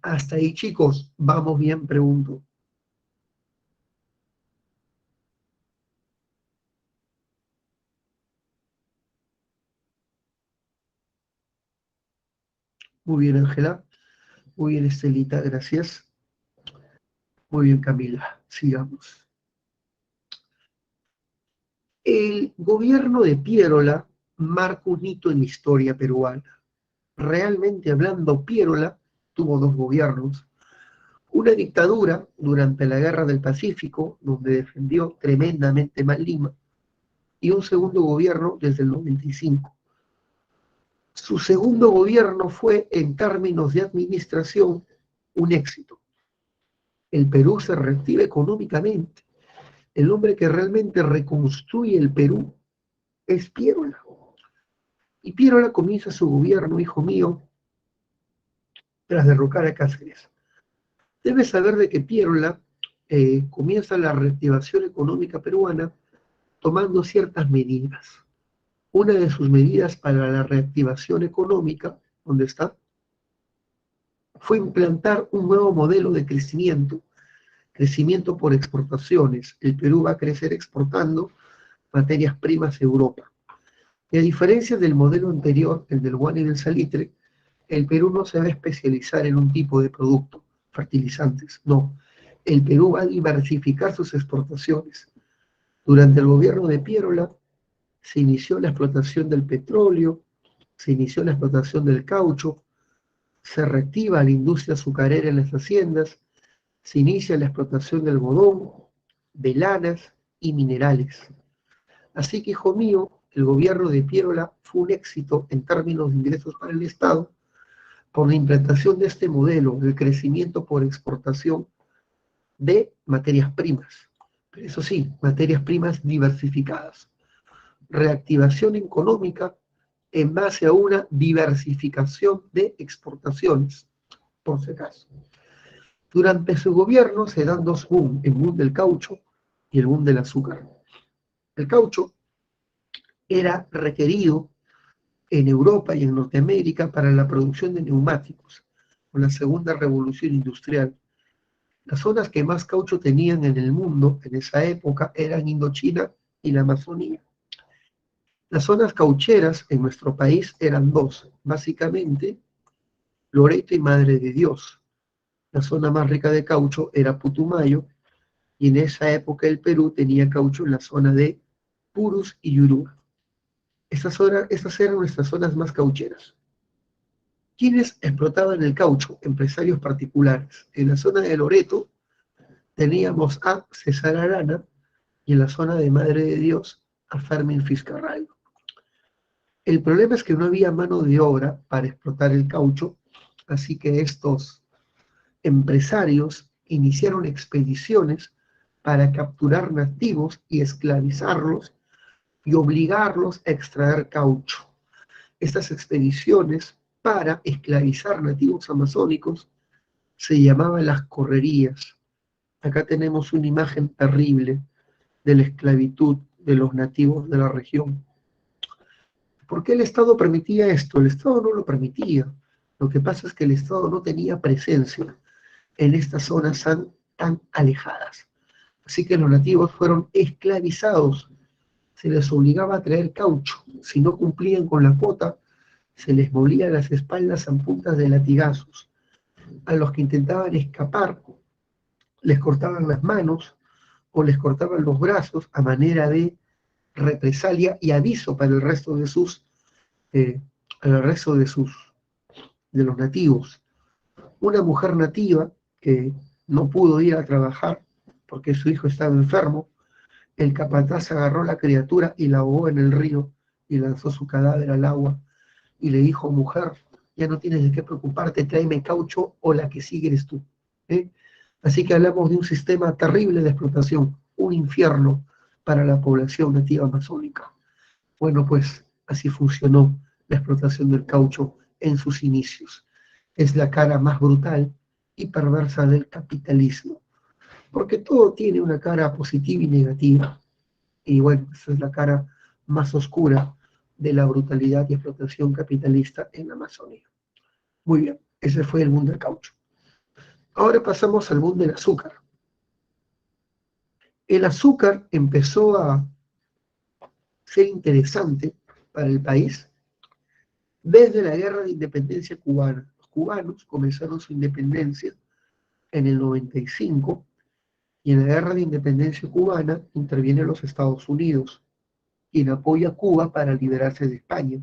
Hasta ahí, chicos. ¿Vamos bien? Pregunto. Muy bien, Ángela. Muy bien, Estelita. Gracias. Muy bien, Camila. Sigamos. El gobierno de Piérola marca un hito en la historia peruana. Realmente hablando, Piérola tuvo 2 gobiernos. Una dictadura durante la Guerra del Pacífico, donde defendió tremendamente mal Lima, y un segundo gobierno desde el 95. Su segundo gobierno fue, en términos de administración, un éxito. El Perú se reactiva económicamente. El hombre que realmente reconstruye el Perú es Piérola. Y Piérola comienza su gobierno, hijo mío, tras derrocar a Cáceres. Debes saber de que Piérola comienza la reactivación económica peruana tomando ciertas medidas. Una de sus medidas para la reactivación económica, ¿dónde está? Fue implantar un nuevo modelo de crecimiento por exportaciones. El Perú va a crecer exportando materias primas a Europa. Y a diferencia del modelo anterior, el del guano y del salitre, el Perú no se va a especializar en un tipo de producto, fertilizantes, no. El Perú va a diversificar sus exportaciones. Durante el gobierno de Piérola se inició la explotación del petróleo, se inició la explotación del caucho, se reactiva la industria azucarera en las haciendas, se inicia la explotación del algodón, de lanas y minerales. Así que, hijo mío, el gobierno de Piérola fue un éxito en términos de ingresos para el Estado por la implantación de este modelo de crecimiento por exportación de materias primas. Pero eso sí, materias primas diversificadas. Reactivación económica en base a una diversificación de exportaciones, por si acaso. Durante su gobierno se dan dos boom, el boom del caucho y el boom del azúcar. El caucho era requerido en Europa y en Norteamérica para la producción de neumáticos, con la segunda revolución industrial. Las zonas que más caucho tenían en el mundo en esa época eran Indochina y la Amazonía. Las zonas caucheras en nuestro país eran dos, básicamente Loreto y Madre de Dios. La zona más rica de caucho era Putumayo, y en esa época el Perú tenía caucho en la zona de Purus y Yurúa. Estas eran nuestras zonas más caucheras. ¿Quiénes explotaban el caucho? Empresarios particulares. En la zona de Loreto teníamos a César Arana y en la zona de Madre de Dios a Fermín Fiscarral. El problema es que no había mano de obra para explotar el caucho, así que estos empresarios iniciaron expediciones para capturar nativos y esclavizarlos y obligarlos a extraer caucho. Estas expediciones para esclavizar nativos amazónicos se llamaban las correrías. Acá tenemos una imagen terrible de la esclavitud de los nativos de la región. ¿Por qué el Estado permitía esto? El Estado no lo permitía. Lo que pasa es que el Estado no tenía presencia en estas zonas tan alejadas. Así que los nativos fueron esclavizados. Se les obligaba a traer caucho. Si no cumplían con la cuota, se les molía las espaldas a puntas de latigazos. A los que intentaban escapar, les cortaban las manos o les cortaban los brazos a manera de represalia y aviso para el resto de de los nativos. Una mujer nativa que no pudo ir a trabajar porque su hijo estaba enfermo, el capataz agarró a la criatura y la ahogó en el río y lanzó su cadáver al agua y le dijo: mujer, ya no tienes de qué preocuparte, tráeme caucho o la que sigue eres tú. ¿Eh? Así que hablamos de un sistema terrible de explotación, un infierno para la población nativa amazónica. Bueno, pues así funcionó la explotación del caucho en sus inicios. Es la cara más brutal y perversa del capitalismo, porque todo tiene una cara positiva y negativa. Y bueno, esa es la cara más oscura de la brutalidad y explotación capitalista en la Amazonía. Muy bien, ese fue el mundo del caucho. Ahora pasamos al mundo del azúcar. El azúcar empezó a ser interesante para el país desde la guerra de independencia cubana. Los cubanos comenzaron su independencia en el 95 y en la guerra de independencia cubana intervienen los Estados Unidos, quien apoya a Cuba para liberarse de España.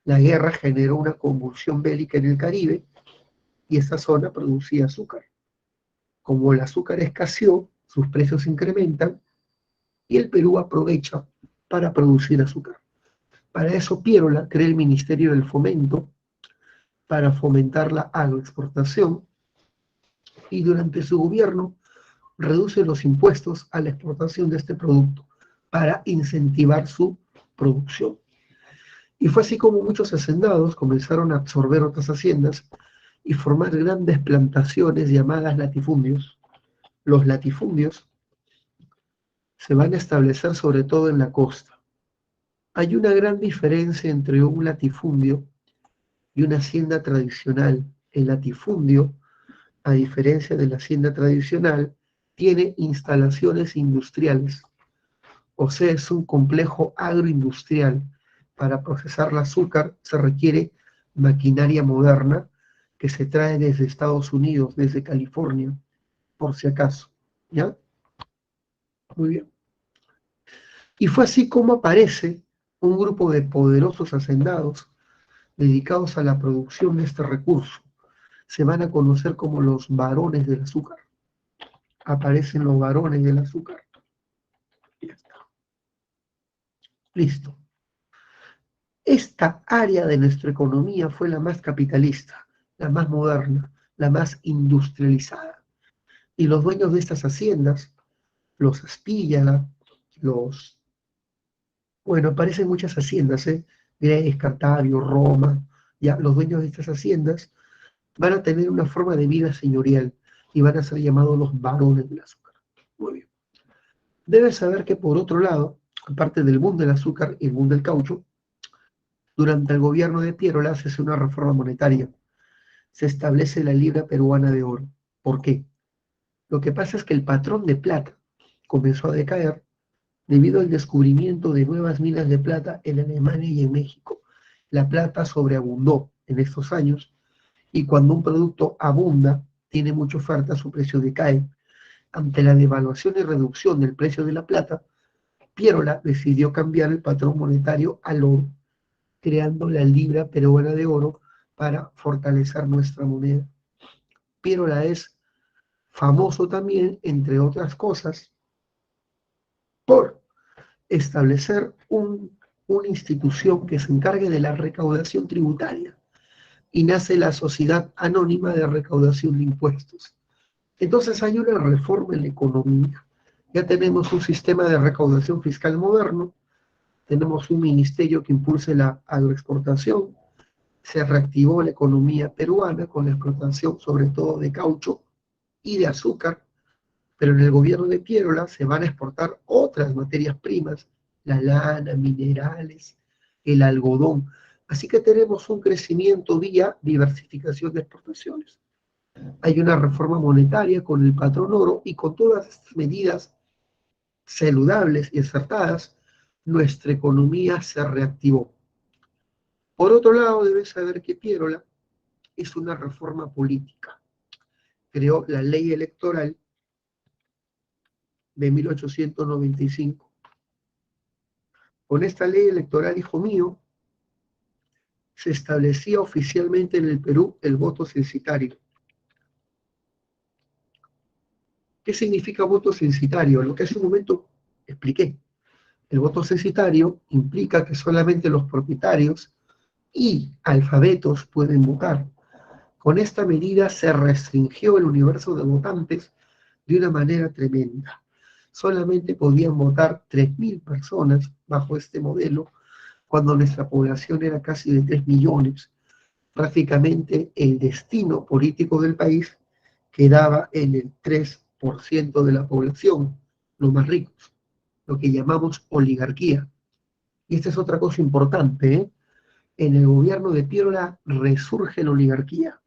La guerra generó una convulsión bélica en el Caribe y esta zona producía azúcar. Como el azúcar escaseó, sus precios incrementan y el Perú aprovecha para producir azúcar. Para eso Piérola crea el Ministerio del Fomento para fomentar la agroexportación y durante su gobierno reduce los impuestos a la exportación de este producto para incentivar su producción. Y fue así como muchos hacendados comenzaron a absorber otras haciendas y formar grandes plantaciones llamadas latifundios. Los latifundios se van a establecer sobre todo en la costa. Hay una gran diferencia entre un latifundio y una hacienda tradicional. El latifundio, a diferencia de la hacienda tradicional, tiene instalaciones industriales, o sea, es un complejo agroindustrial. Para procesar el azúcar se requiere maquinaria moderna que se trae desde Estados Unidos, desde California, por si acaso. ¿Ya? Muy bien. Y fue así como aparece un grupo de poderosos hacendados dedicados a la producción de este recurso. Se van a conocer como los varones del azúcar. Aparecen los varones del azúcar. Ya está. Listo. Esta área de nuestra economía fue la más capitalista, la más moderna, la más industrializada. Y los dueños de estas haciendas, los Aspíllaga, bueno, aparecen muchas haciendas, Grez, Cartavio, Roma, ya, los dueños de estas haciendas van a tener una forma de vida señorial y van a ser llamados los varones del azúcar. Muy bien. Debes saber que por otro lado, aparte del boom del azúcar y el boom del caucho, durante el gobierno de Piérola se hace una reforma monetaria. Se establece la libra peruana de oro. ¿Por qué? Lo que pasa es que el patrón de plata comenzó a decaer debido al descubrimiento de nuevas minas de plata en Alemania y en México. La plata sobreabundó en estos años y cuando un producto abunda, tiene mucha oferta, su precio decae. Ante la devaluación y reducción del precio de la plata, Piérola decidió cambiar el patrón monetario al oro, creando la libra peruana de oro para fortalecer nuestra moneda. Piérola es famoso también, entre otras cosas, por establecer una institución que se encargue de la recaudación tributaria y nace la Sociedad Anónima de Recaudación de Impuestos. Entonces hay una reforma en la economía. Ya tenemos un sistema de recaudación fiscal moderno, tenemos un ministerio que impulse la agroexportación, se reactivó la economía peruana con la explotación sobre todo de caucho y de azúcar, pero en el gobierno de Piérola se van a exportar otras materias primas, la lana, minerales, el algodón. Así que tenemos un crecimiento vía diversificación de exportaciones. Hay una reforma monetaria con el patrón oro y con todas estas medidas saludables y acertadas, nuestra economía se reactivó. Por otro lado, debes saber que Piérola es una reforma política. Creó la ley electoral de 1895. Con esta ley electoral, hijo mío, se establecía oficialmente en el Perú el voto censitario. ¿Qué significa voto censitario? Lo que hace un momento expliqué. El voto censitario implica que solamente los propietarios y alfabetos pueden votar. Con esta medida se restringió el universo de votantes de una manera tremenda. Solamente podían votar 3.000 personas bajo este modelo, cuando nuestra población era casi de 3 millones. Prácticamente el destino político del país quedaba en el 3% de la población, los más ricos, lo que llamamos oligarquía. Y esta es otra cosa importante, ¿eh? En el gobierno de Piérola resurge la oligarquía,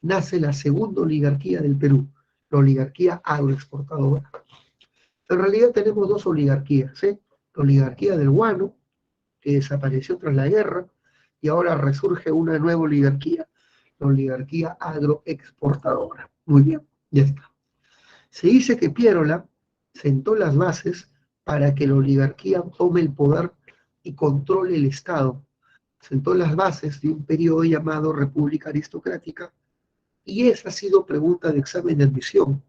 nace la segunda oligarquía del Perú, la oligarquía agroexportadora. En realidad tenemos dos oligarquías, ¿eh? La oligarquía del guano, que desapareció tras la guerra, y ahora resurge una nueva oligarquía, la oligarquía agroexportadora. Muy bien, ya está. Se dice que Piérola sentó las bases para que la oligarquía tome el poder y controle el Estado. Sentó las bases de un periodo llamado República Aristocrática, y esa ha sido pregunta de examen de admisión.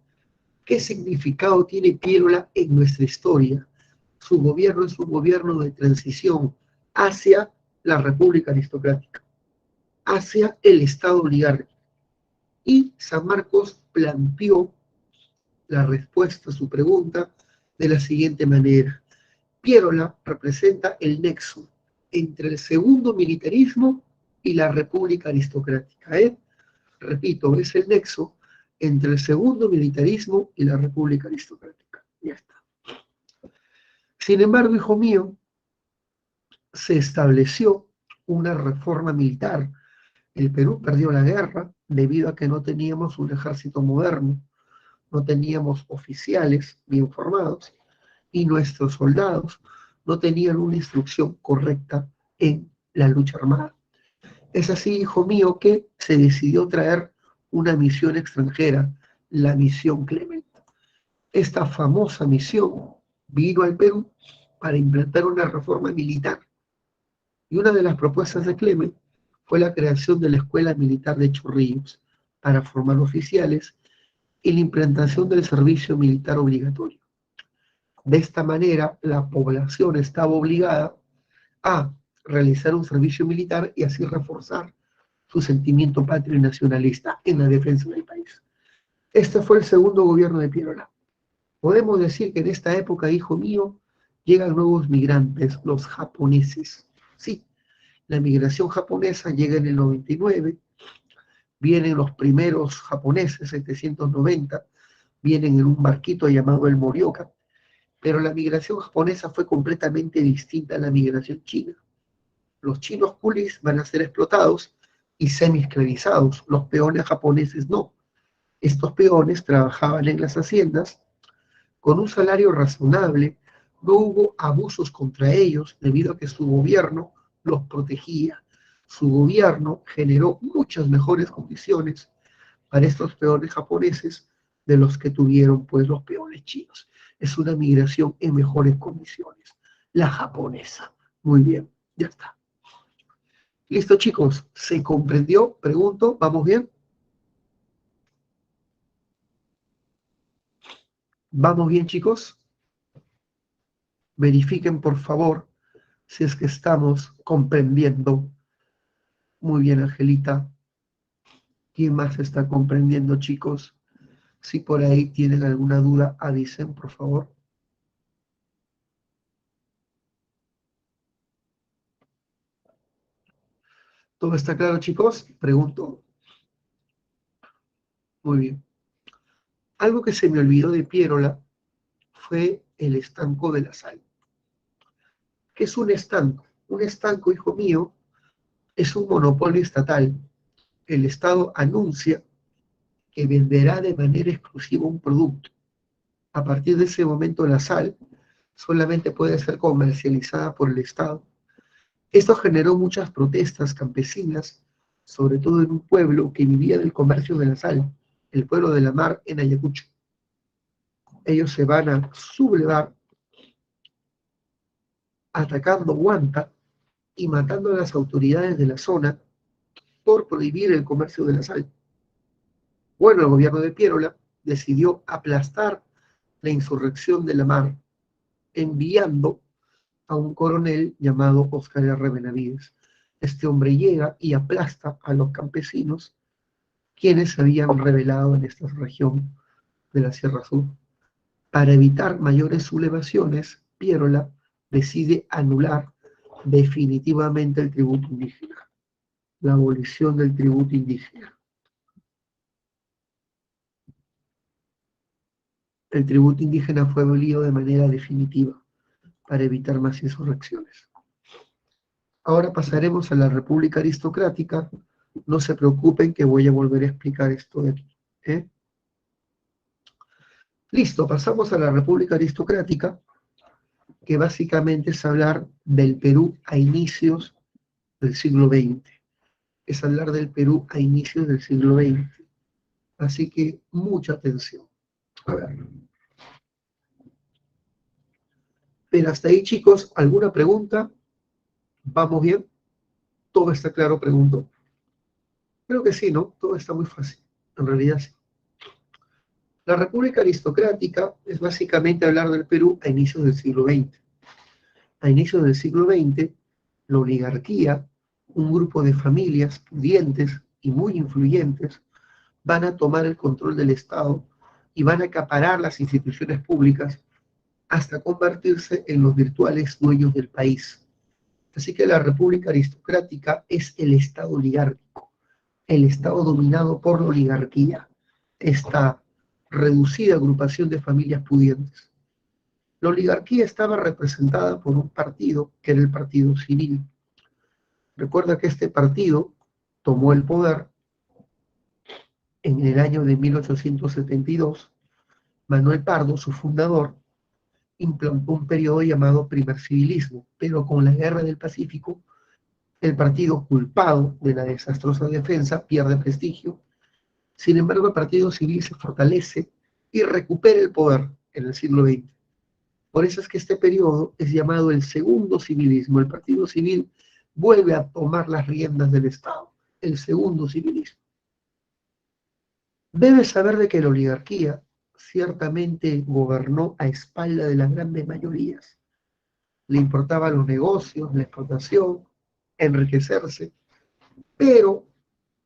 ¿Qué significado tiene Piérola en nuestra historia? Su gobierno es un gobierno de transición hacia la República Aristocrática, hacia el Estado oligárquico. Y San Marcos planteó la respuesta a su pregunta de la siguiente manera. Piérola representa el nexo entre el segundo militarismo y la república aristocrática. Repito, es el nexo entre el segundo militarismo y la república aristocrática. Ya está. Sin embargo, hijo mío, se estableció una reforma militar. El Perú perdió la guerra debido a que no teníamos un ejército moderno, no teníamos oficiales bien formados y nuestros soldados no tenían una instrucción correcta en la lucha armada. Es así, hijo mío, que se decidió traer una misión extranjera, la misión Clement. Esta famosa misión vino al Perú para implantar una reforma militar. Y una de las propuestas de Clement fue la creación de la Escuela Militar de Chorrillos para formar oficiales y la implantación del servicio militar obligatorio. De esta manera, la población estaba obligada a realizar un servicio militar y así reforzar su sentimiento patrio y nacionalista en la defensa del país. Este fue el segundo gobierno de Piérola. Podemos decir que en esta época, hijo mío, llegan nuevos migrantes, los japoneses. Sí, la migración japonesa llega en el 99, vienen los primeros japoneses, 790, vienen en un barquito llamado el Morioka, pero la migración japonesa fue completamente distinta a la migración china. Los chinos coolies van a ser explotados y semi-esclavizados, los peones japoneses no. Estos peones trabajaban en las haciendas con un salario razonable, no hubo abusos contra ellos debido a que su gobierno los protegía. Su gobierno generó muchas mejores condiciones para estos peones japoneses de los que tuvieron pues los peones chinos. Es una migración en mejores condiciones. La japonesa. Muy bien, ya está. Listo, chicos, ¿se comprendió? Pregunto, ¿vamos bien? ¿Vamos bien, chicos? Verifiquen, por favor, si es que estamos comprendiendo. Muy bien, Angelita. ¿Quién más está comprendiendo, chicos? Si por ahí tienen alguna duda, avisen, por favor. ¿Todo está claro, chicos? Pregunto. Muy bien. Algo que se me olvidó de Piérola fue el estanco de la sal. ¿Qué es un estanco? Un estanco, hijo mío, es un monopolio estatal. El Estado anuncia que venderá de manera exclusiva un producto. A partir de ese momento, la sal solamente puede ser comercializada por el Estado. Esto generó muchas protestas campesinas, sobre todo en un pueblo que vivía del comercio de la sal, el pueblo de la mar en Ayacucho. Ellos se van a sublevar atacando Huanta y matando a las autoridades de la zona por prohibir el comercio de la sal. Bueno, el gobierno de Piérola decidió aplastar la insurrección de la mar, enviando a un coronel llamado Óscar R. Benavides. Este hombre llega y aplasta a los campesinos quienes se habían rebelado en esta región de la Sierra Sur. Para evitar mayores sublevaciones, Piérola decide anular definitivamente el tributo indígena, la abolición del tributo indígena. El tributo indígena fue abolido de manera definitiva para evitar más insurrecciones. Ahora pasaremos a la República Aristocrática. No se preocupen que voy a volver a explicar esto de aquí. Listo, pasamos a la República Aristocrática, que básicamente es hablar del Perú a inicios del siglo XX. Es hablar del Perú a inicios del siglo XX. Así que mucha atención. A ver. Pero hasta ahí, chicos, ¿alguna pregunta? ¿Vamos bien? ¿Todo está claro? Pregunto. Creo que sí, ¿no? Todo está muy fácil. En realidad sí. La República Aristocrática es básicamente hablar del Perú a inicios del siglo XX. A inicios del siglo XX, la oligarquía, un grupo de familias pudientes y muy influyentes, van a tomar el control del Estado y van a acaparar las instituciones públicas hasta convertirse en los virtuales dueños del país. Así que la república aristocrática es el Estado oligárquico, el Estado dominado por la oligarquía, esta reducida agrupación de familias pudientes. La oligarquía estaba representada por un partido que era el Partido Civil. Recuerda que este partido tomó el poder en el año de 1872. Manuel Pardo, su fundador, implantó un periodo llamado primer civilismo, pero con la Guerra del Pacífico, el partido culpado de la desastrosa defensa pierde prestigio. Sin embargo, el Partido Civil se fortalece y recupera el poder en el siglo XX. Por eso es que este periodo es llamado el segundo civilismo. El Partido Civil vuelve a tomar las riendas del Estado, el segundo civilismo. Debes saber de que la oligarquía ciertamente gobernó a espalda de las grandes mayorías. Le importaban los negocios, la explotación, enriquecerse, pero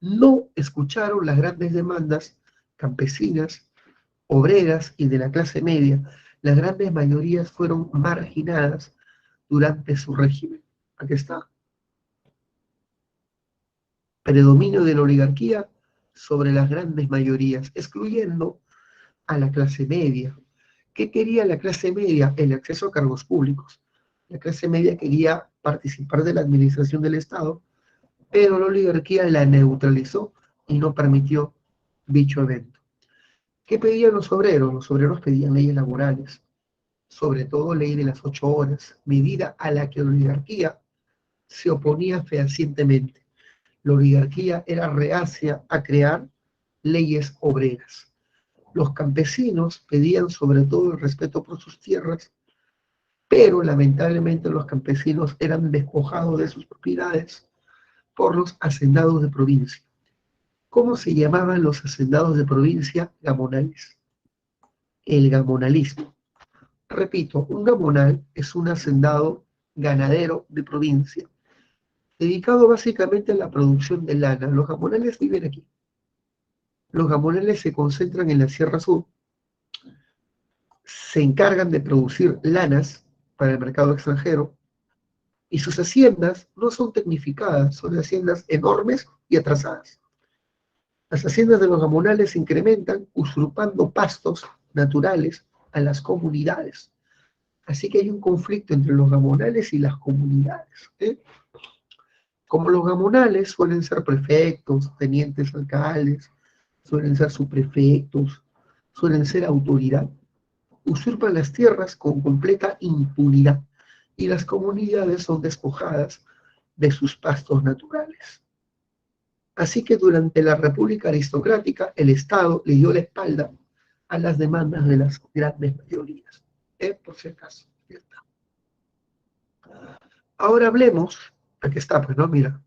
no escucharon las grandes demandas campesinas, obreras y de la clase media. Las grandes mayorías fueron marginadas durante su régimen. Aquí está. Predominio de la oligarquía sobre las grandes mayorías, excluyendo a la clase media. ¿Qué quería la clase media? El acceso a cargos públicos. La clase media quería participar de la administración del Estado, pero la oligarquía la neutralizó y no permitió dicho evento. ¿Qué pedían los obreros? Los obreros pedían leyes laborales, sobre todo ley de las 8 horas, medida a la que la oligarquía se oponía fehacientemente. La oligarquía era reacia a crear leyes obreras. Los campesinos pedían sobre todo el respeto por sus tierras, pero lamentablemente los campesinos eran despojados de sus propiedades por los hacendados de provincia. ¿Cómo se llamaban los hacendados de provincia? Gamonales. El gamonalismo. Repito, un gamonal es un hacendado ganadero de provincia, dedicado básicamente a la producción de lana. Los gamonales viven aquí. Los gamonales se concentran en la Sierra Sur, se encargan de producir lanas para el mercado extranjero y sus haciendas no son tecnificadas, son haciendas enormes y atrasadas. Las haciendas de los gamonales se incrementan usurpando pastos naturales a las comunidades. Así que hay un conflicto entre los gamonales y las comunidades. Como los gamonales suelen ser prefectos, tenientes alcaldes, suelen ser subprefectos, suelen ser autoridad, usurpan las tierras con completa impunidad y las comunidades son despojadas de sus pastos naturales. Así que durante la República Aristocrática el Estado le dio la espalda a las demandas de las grandes mayorías. Por si acaso. Ahora hablemos, aquí está, pues no, mira,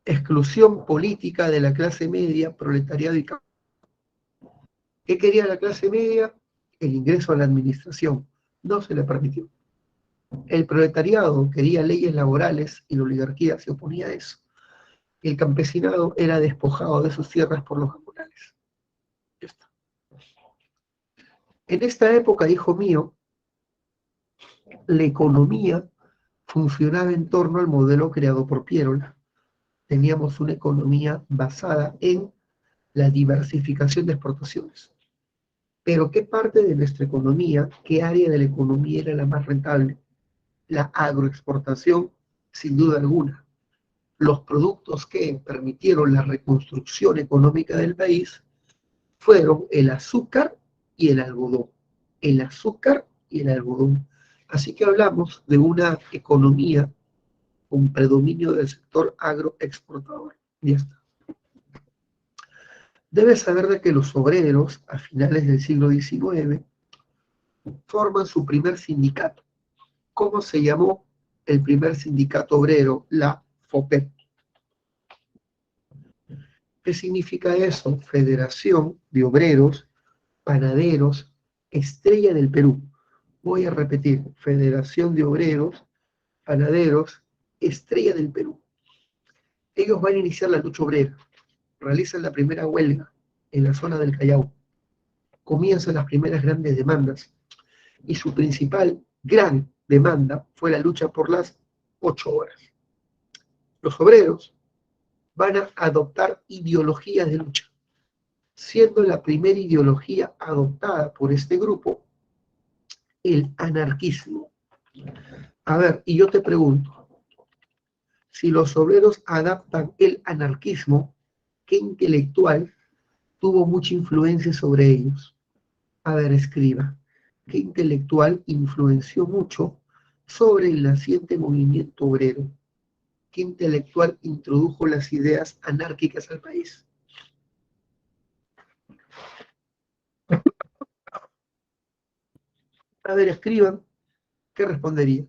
exclusión política de la clase media, proletariado y campo. ¿Qué quería la clase media? El ingreso a la administración. No se le permitió. El proletariado quería leyes laborales y la oligarquía se oponía a eso. El campesinado era despojado de sus tierras por los gamonales. Ya está. En esta época, hijo mío, la economía funcionaba en torno al modelo creado por Pierola. Teníamos una economía basada en la diversificación de exportaciones. Pero ¿qué parte de nuestra economía, qué área de la economía era la más rentable? La agroexportación, sin duda alguna. Los productos que permitieron la reconstrucción económica del país fueron el azúcar y el algodón. El azúcar y el algodón. Así que hablamos de una economía con predominio del sector agroexportador. Ya está. Debes saber de que los obreros, a finales del siglo XIX, forman su primer sindicato. ¿Cómo se llamó el primer sindicato obrero? La FOPEP. ¿Qué significa eso? Federación de Obreros, Panaderos, Estrella del Perú. Voy a repetir, Federación de Obreros, Panaderos, Estrella del Perú. Ellos van a iniciar la lucha obrera, realizan la primera huelga en la zona del Callao, comienzan las primeras grandes demandas, y su principal gran demanda fue la lucha por las 8 horas. Los obreros van a adoptar ideologías de lucha, siendo la primera ideología adoptada por este grupo el anarquismo. A ver, y yo te pregunto, si los obreros adaptan el anarquismo, ¿qué intelectual tuvo mucha influencia sobre ellos? A ver, escriba, ¿qué intelectual influenció mucho sobre el naciente movimiento obrero? ¿Qué intelectual introdujo las ideas anárquicas al país? A ver, escriban, ¿qué respondería?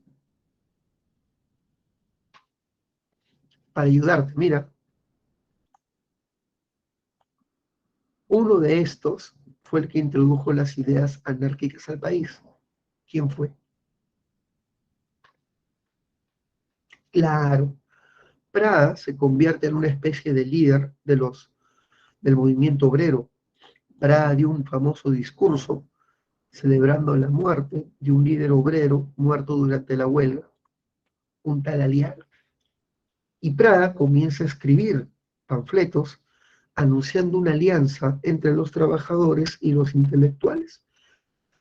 Para ayudarte, mira, uno de estos fue el que introdujo las ideas anárquicas al país. ¿Quién fue? Claro, Prada se convierte en una especie de líder del movimiento obrero. Prada dio un famoso discurso celebrando la muerte de un líder obrero muerto durante la huelga, un tal Aliaga. Y Prada comienza a escribir panfletos anunciando una alianza entre los trabajadores y los intelectuales.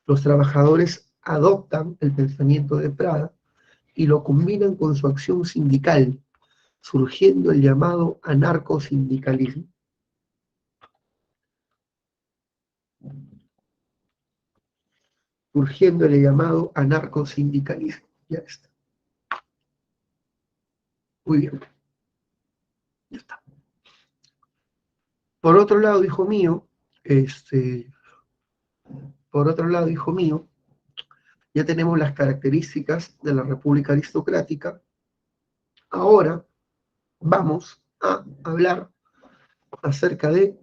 Los trabajadores adoptan el pensamiento de Prada y lo combinan con su acción sindical, surgiendo el llamado anarcosindicalismo. Surgiendo el llamado anarcosindicalismo. Ya está. Muy bien. Ya está. Por otro lado, hijo mío, por otro lado, hijo mío, ya tenemos las características de la república aristocrática. Ahora vamos a hablar acerca de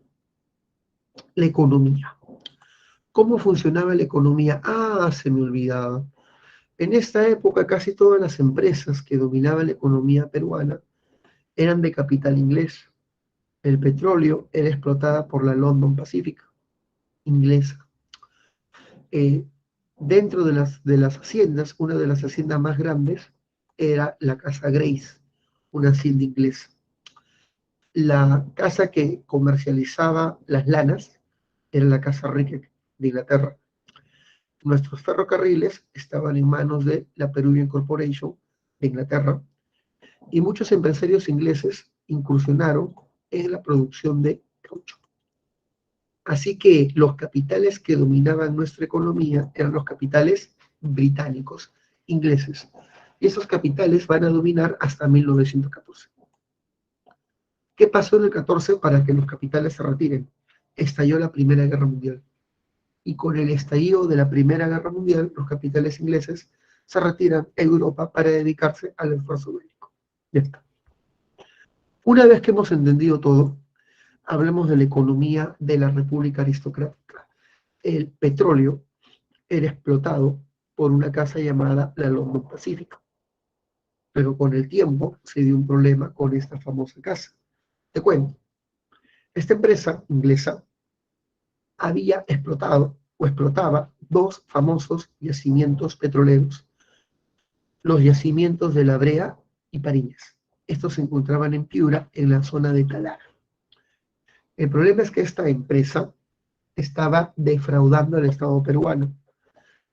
la economía. ¿Cómo funcionaba la economía? Ah, se me olvidaba. En esta época casi todas las empresas que dominaban la economía peruana eran de capital inglés. El petróleo era explotada por la London Pacific inglesa. Eh, Dentro de las haciendas, una de las haciendas más grandes era la Casa Grace, una hacienda inglesa. La casa que comercializaba las lanas era la Casa Rickett de Inglaterra. Nuestros ferrocarriles estaban en manos de la Peruvian Corporation de Inglaterra y muchos empresarios ingleses incursionaron en la producción de caucho. Así que los capitales que dominaban nuestra economía eran los capitales británicos, ingleses. Y esos capitales van a dominar hasta 1914. ¿Qué pasó en el 14 para que los capitales se retiren? Estalló la Primera Guerra Mundial. Y con el estallido de la Primera Guerra Mundial, los capitales ingleses se retiran a Europa para dedicarse al esfuerzo bélico. Ya está. Una vez que hemos entendido todo, hablemos de la economía de la República Aristocrática. El petróleo era explotado por una casa llamada la London Pacific. Pero con el tiempo se dio un problema con esta famosa casa. Te cuento. Esta empresa inglesa había explotado o explotaba dos famosos yacimientos petroleros, los yacimientos de La Brea y Pariñas. Estos se encontraban en Piura, en la zona de Talara. El problema es que esta empresa estaba defraudando al Estado peruano.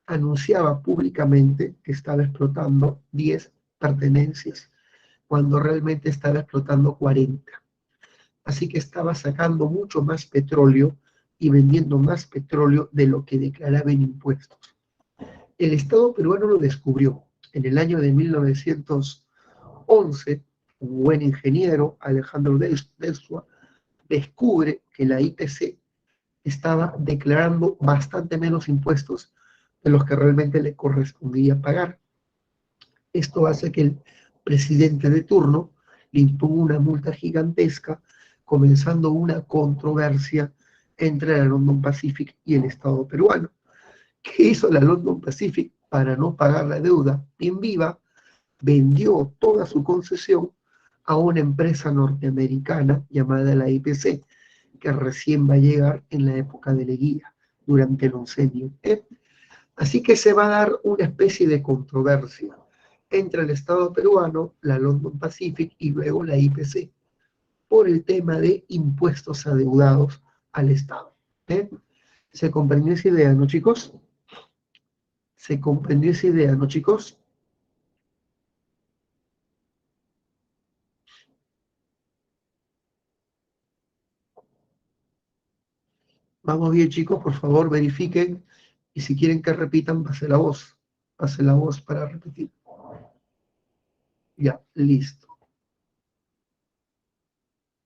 Anunciaba públicamente que estaba explotando 10 pertenencias, cuando realmente estaba explotando 40. Así que estaba sacando mucho más petróleo y vendiendo más petróleo de lo que declaraba en impuestos. El Estado peruano lo descubrió en el año de 1911. Un buen ingeniero, Alejandro Delsua, descubre que la IPC estaba declarando bastante menos impuestos de los que realmente le correspondía pagar. Esto hace que el presidente de turno le imponga una multa gigantesca, comenzando una controversia entre la London Pacific y el Estado peruano. ¿Qué hizo la London Pacific para no pagar la deuda bien viva? Vendió toda su concesión a una empresa norteamericana llamada la IPC, que recién va a llegar en la época de Leguía. durante el oncenio. Así que se va a dar una especie de controversia entre el Estado peruano, la London Pacific y luego la IPC, por el tema de impuestos adeudados al Estado. ¿Se comprendió esa idea, no, chicos? ¿Se comprendió esa idea, no, chicos? Vamos bien, chicos, por favor, verifiquen. Y si quieren que repitan, pase la voz. Pase la voz para repetir. Ya, listo.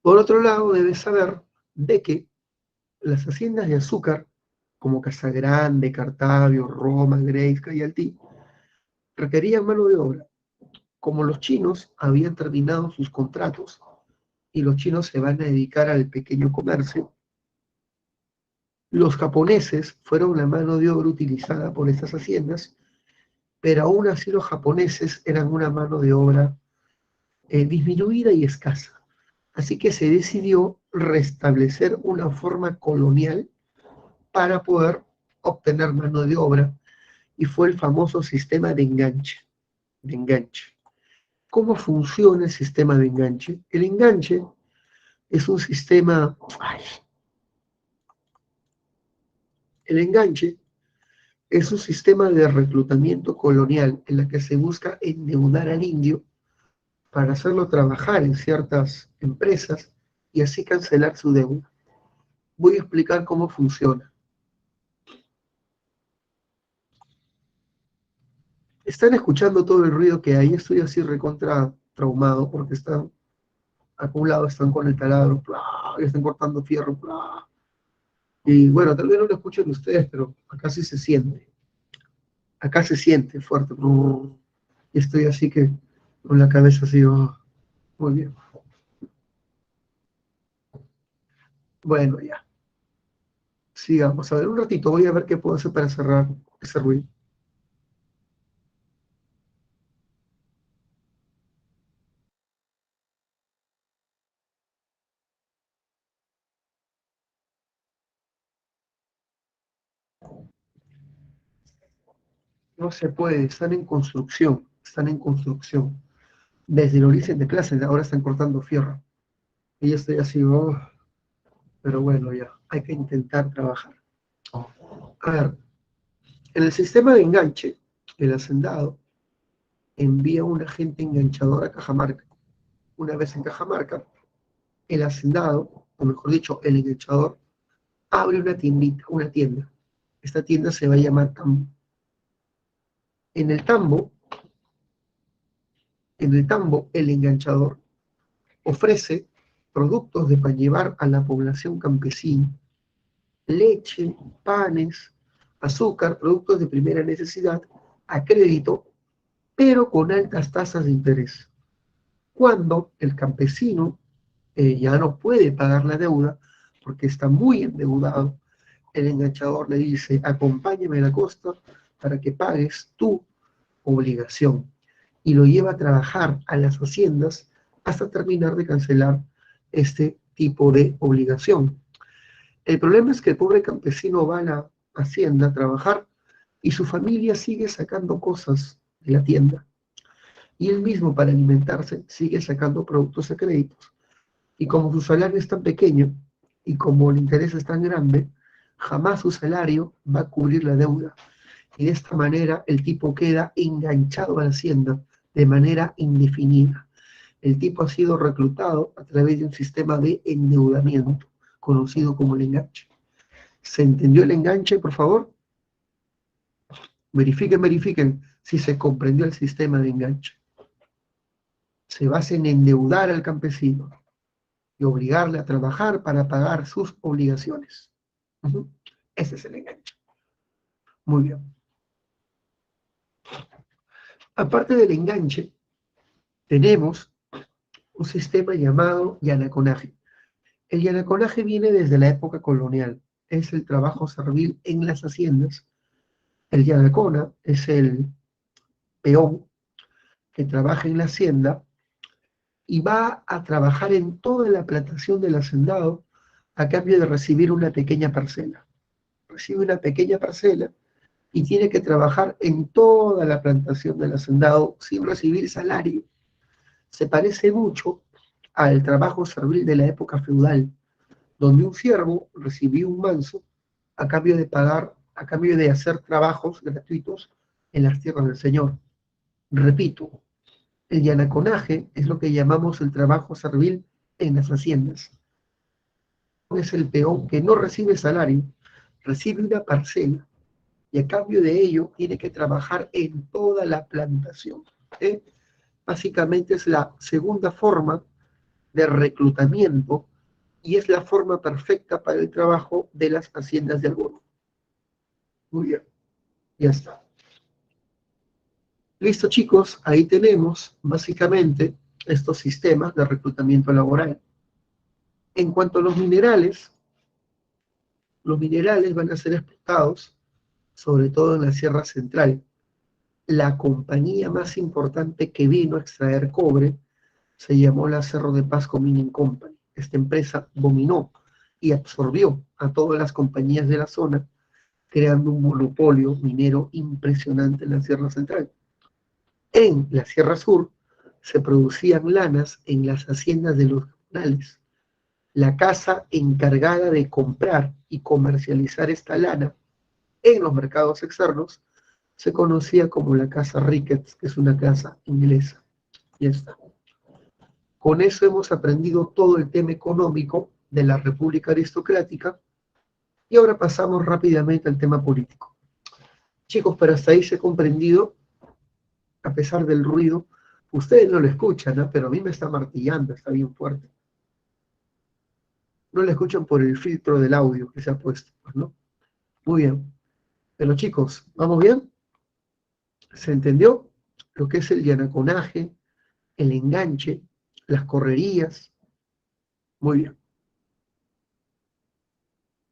Por otro lado, debes saber de que las haciendas de azúcar, como Casagrande, Cartavio, Roma, Grace, Cayaltí, requerían mano de obra. Como los chinos habían terminado sus contratos y los chinos se van a dedicar al pequeño comercio, los japoneses fueron la mano de obra utilizada por estas haciendas, pero aún así los japoneses eran una mano de obra disminuida y escasa. Así que se decidió restablecer una forma colonial para poder obtener mano de obra y fue el famoso sistema de enganche. De enganche. ¿Cómo funciona el sistema de enganche? El enganche es un sistema... El enganche es un sistema de reclutamiento colonial en la que se busca endeudar al indio para hacerlo trabajar en ciertas empresas y así cancelar su deuda. Voy a explicar cómo funciona. Están escuchando todo el ruido que hay. Estoy así recontra traumado porque están, acá a un lado están con el taladro, ¡plá! Y están cortando fierro, ¡plá! Y bueno, tal vez no lo escuchen ustedes, pero acá sí se siente. Acá se siente fuerte. Y estoy así que con la cabeza así, oh, muy bien. Bueno, ya. Sigamos. A ver, un ratito, voy a ver qué puedo hacer para cerrar ese ruido. No se puede, están en construcción, están en construcción. Desde el origen de clase, ahora están cortando fierro. Y yo estoy así, oh, pero bueno, ya, hay que intentar trabajar. A ver, en el sistema de enganche, el hacendado envía un agente enganchador a Cajamarca. Una vez en Cajamarca, el hacendado, o mejor dicho, el enganchador, abre una tiendita, una tienda. Esta tienda se va a llamar Tambo. En el tambo, en el tambo, el enganchador ofrece productos de para llevar a la población campesina, leche, panes, azúcar, productos de primera necesidad, a crédito, pero con altas tasas de interés. Cuando el campesino ya no puede pagar la deuda porque está muy endeudado, el enganchador le dice, acompáñame a la costa para que pagues tu obligación. Y lo lleva a trabajar a las haciendas hasta terminar de cancelar este tipo de obligación. El problema es que el pobre campesino va a la hacienda a trabajar y su familia sigue sacando cosas de la tienda. Y él mismo para alimentarse sigue sacando productos a créditos. Y como su salario es tan pequeño y como el interés es tan grande, jamás su salario va a cubrir la deuda. Y de esta manera el tipo queda enganchado a la hacienda de manera indefinida. El tipo ha sido reclutado a través de un sistema de endeudamiento, conocido como el enganche. ¿Se entendió el enganche, por favor? Verifiquen, verifiquen si se comprendió el sistema de enganche. Se basa en endeudar al campesino y obligarle a trabajar para pagar sus obligaciones. Ese es el enganche. Muy bien. Aparte del enganche, tenemos un sistema llamado yanaconaje. El yanaconaje viene desde la época colonial. Es el trabajo servil en las haciendas. El yanacona es el peón que trabaja en la hacienda y va a trabajar en toda la plantación del hacendado a cambio de recibir una pequeña parcela. recibe una pequeña parcela y tiene que trabajar en toda la plantación del hacendado sin recibir salario. Se parece mucho al trabajo servil de la época feudal, donde un siervo recibía un manso a cambio de pagar, a cambio de hacer trabajos gratuitos en las tierras del Señor. Repito, el yanaconaje es lo que llamamos el trabajo servil en las haciendas. Es el peón que no recibe salario, recibe una parcela y a cambio de ello tiene que trabajar en toda la plantación. ¿Eh? Básicamente es la segunda forma de reclutamiento y es la forma perfecta para el trabajo de las haciendas de algodón. Muy bien, ya está. Listo, chicos, ahí tenemos básicamente estos sistemas de reclutamiento laboral. En cuanto a los minerales van a ser explotados sobre todo en la Sierra Central. La compañía más importante que vino a extraer cobre se llamó la Cerro de Pasco Mining Company. Esta empresa dominó y absorbió a todas las compañías de la zona, creando un monopolio minero impresionante en la Sierra Central. En la Sierra Sur se producían lanas en las haciendas de los canales. La casa encargada de comprar y comercializar esta lana en los mercados externos se conocía como la casa Ricketts, que es una casa inglesa. Ya está. Con eso hemos aprendido todo el tema económico de la República Aristocrática y ahora pasamos rápidamente al tema político. Chicos, pero hasta ahí se ha comprendido, a pesar del ruido, ustedes no lo escuchan, ¿no? Pero a mí me está martillando, está bien fuerte. No lo escuchan por el filtro del audio que se ha puesto, ¿no? Muy bien. Pero chicos, ¿vamos bien? ¿Se entendió lo que es el yanaconaje, el enganche, las correrías? Muy bien.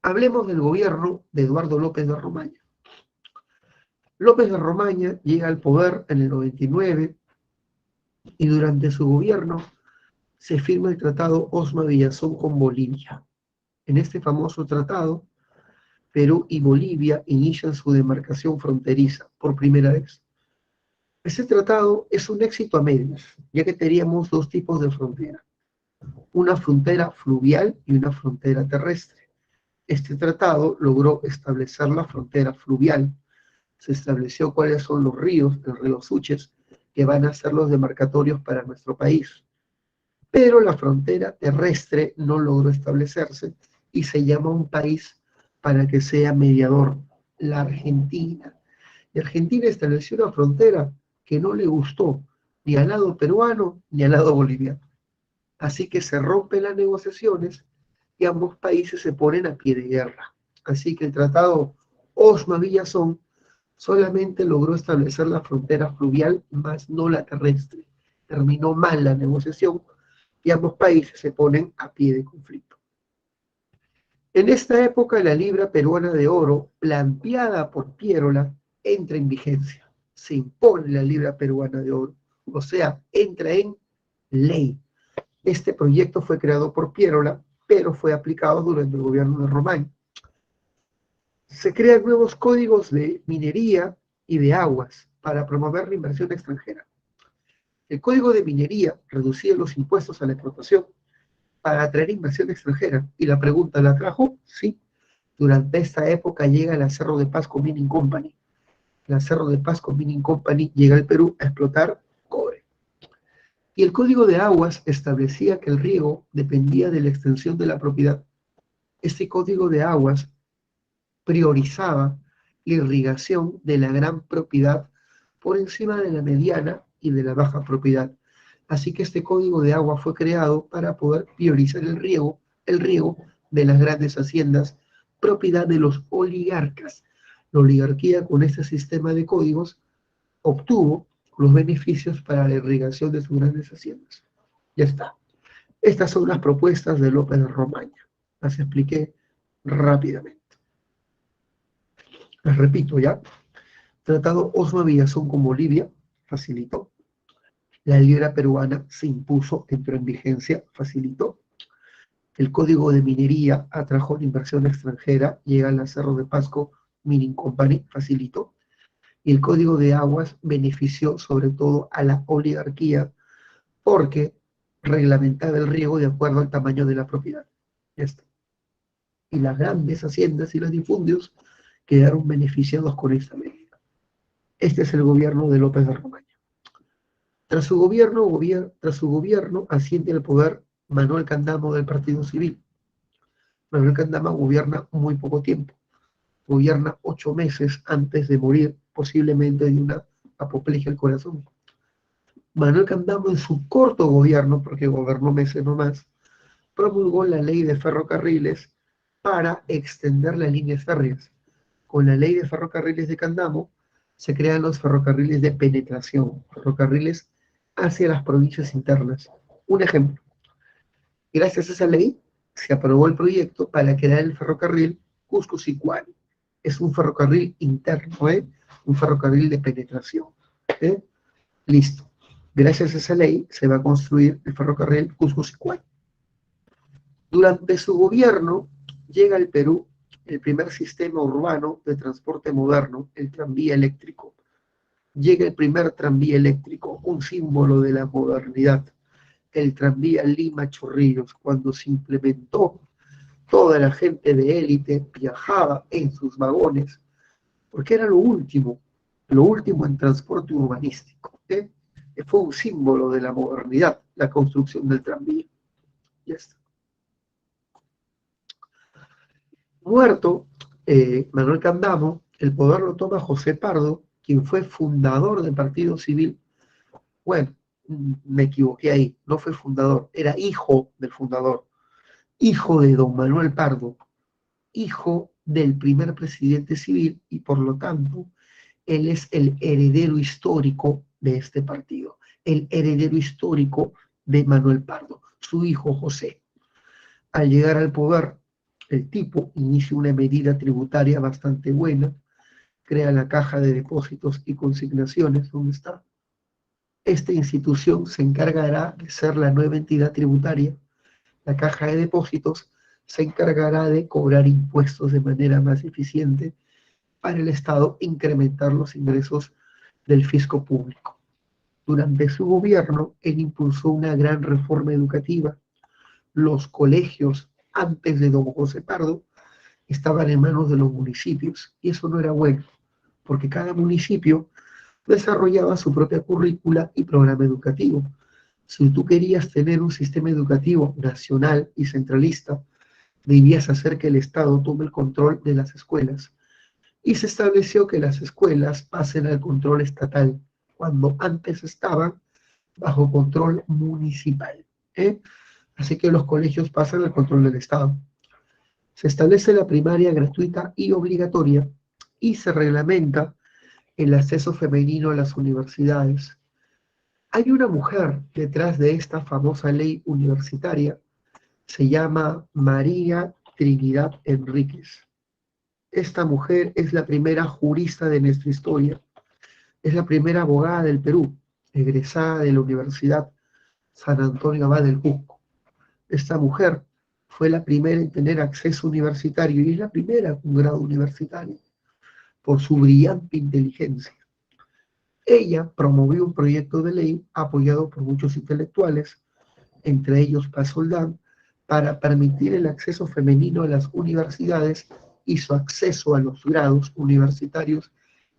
Hablemos del gobierno de Eduardo López de Romaña. López de Romaña llega al poder en el 99 y durante su gobierno se firma el tratado Osma-Villazón con Bolivia. En este famoso tratado, Perú y Bolivia inician su demarcación fronteriza por primera vez. Este tratado es un éxito a medias, ya que teníamos dos tipos de frontera, una frontera fluvial y una frontera terrestre. Este tratado logró establecer la frontera fluvial. Se estableció cuáles son los ríos, el río Suches, que van a ser los demarcatorios para nuestro país. Pero la frontera terrestre no logró establecerse y se llama un país para que sea mediador, la Argentina. Y Argentina estableció una frontera que no le gustó ni al lado peruano ni al lado boliviano. Así que se rompen las negociaciones y ambos países se ponen a pie de guerra. Así que el tratado Osma-Villazón solamente logró establecer la frontera fluvial, más no la terrestre. Terminó mal la negociación y ambos países se ponen a pie de conflicto. En esta época la libra peruana de oro, planteada por Pierola, entra en vigencia. Se impone la libra peruana de oro, o sea, entra en ley. Este proyecto fue creado por Pierola, pero fue aplicado durante el gobierno de Romaña. Se crean nuevos códigos de minería y de aguas para promover la inversión extranjera. El código de minería reducía los impuestos a la explotación para atraer inversión extranjera. Y la pregunta, ¿la trajo? Sí. Durante esta época llega la Cerro de Pasco Mining Company. La Cerro de Pasco Mining Company llega al Perú a explotar cobre. Y el Código de Aguas establecía que el riego dependía de la extensión de la propiedad. Este Código de Aguas priorizaba la irrigación de la gran propiedad por encima de la mediana y de la baja propiedad. Así que este código de agua fue creado para poder priorizar el riego de las grandes haciendas, propiedad de los oligarcas. La oligarquía con este sistema de códigos obtuvo los beneficios para la irrigación de sus grandes haciendas. Ya está. Estas son las propuestas de López de Romaña. Las expliqué rápidamente. Les repito ya. Tratado Osma-Villazón con Bolivia, facilitó. La libra peruana se impuso, entró en vigencia, facilitó. El Código de Minería atrajo la inversión extranjera, llega al Cerro de Pasco Mining Company, facilitó, y el Código de Aguas benefició sobre todo a la oligarquía porque reglamentaba el riego de acuerdo al tamaño de la propiedad. Ya está. Y las grandes haciendas y los difundios quedaron beneficiados con esta medida. Este es el gobierno de López de Romaña. Tras su gobierno asciende al poder Manuel Candamo del Partido Civil. Manuel Candamo gobierna muy poco tiempo, gobierna 8 meses antes de morir, posiblemente de una apoplejía al corazón. Manuel Candamo en su corto gobierno, porque gobernó meses nomás, promulgó la ley de ferrocarriles para extender las líneas férreas. Con la ley de ferrocarriles de Candamo se crean los ferrocarriles de penetración, ferrocarriles hacia las provincias internas. Un ejemplo, gracias a esa ley se aprobó el proyecto para crear el ferrocarril Cusco-Sicuani. Es un ferrocarril interno, un ferrocarril de penetración. ¿Eh? Listo. Gracias a esa ley se va a construir el ferrocarril Cusco-Sicuani. Durante su gobierno llega al Perú el primer sistema urbano de transporte moderno, el tranvía eléctrico. Llega el primer tranvía eléctrico, un símbolo de la modernidad, el tranvía Lima-Chorrillos. Cuando se implementó, toda la gente de élite viajaba en sus vagones, porque era lo último en transporte urbanístico. Fue un símbolo de la modernidad, la construcción del tranvía. Ya está. Muerto Manuel Candamo, el poder lo toma José Pardo, quien fue fundador del Partido Civil. Bueno, me equivoqué ahí, no fue fundador, era hijo del fundador, hijo de don Manuel Pardo, hijo del primer presidente civil y por lo tanto él es el heredero histórico de este partido, el heredero histórico de Manuel Pardo, su hijo José. Al llegar al poder, el tipo inicia una medida tributaria bastante buena, crea la Caja de Depósitos y Consignaciones, ¿dónde está? Esta institución se encargará de ser la nueva entidad tributaria. La Caja de Depósitos se encargará de cobrar impuestos de manera más eficiente para el Estado, incrementar los ingresos del fisco público. Durante su gobierno, él impulsó una gran reforma educativa. Los colegios, antes de don José Pardo, estaban en manos de los municipios, y eso no era bueno, porque cada municipio desarrollaba su propia currícula y programa educativo. Si tú querías tener un sistema educativo nacional y centralista, debías hacer que el Estado tome el control de las escuelas. Y se estableció que las escuelas pasen al control estatal, cuando antes estaban bajo control municipal. Así que los colegios pasan al control del Estado. Se establece la primaria gratuita y obligatoria y se reglamenta el acceso femenino a las universidades. Hay una mujer detrás de esta famosa ley universitaria, se llama María Trinidad Enríquez. Esta mujer es la primera jurista de nuestra historia, es la primera abogada del Perú, egresada de la Universidad San Antonio Abad del Cusco. Esta mujer fue la primera en tener acceso universitario y es la primera con grado universitario por su brillante inteligencia. Ella promovió un proyecto de ley apoyado por muchos intelectuales, entre ellos Paz Soldán, para permitir el acceso femenino a las universidades y su acceso a los grados universitarios,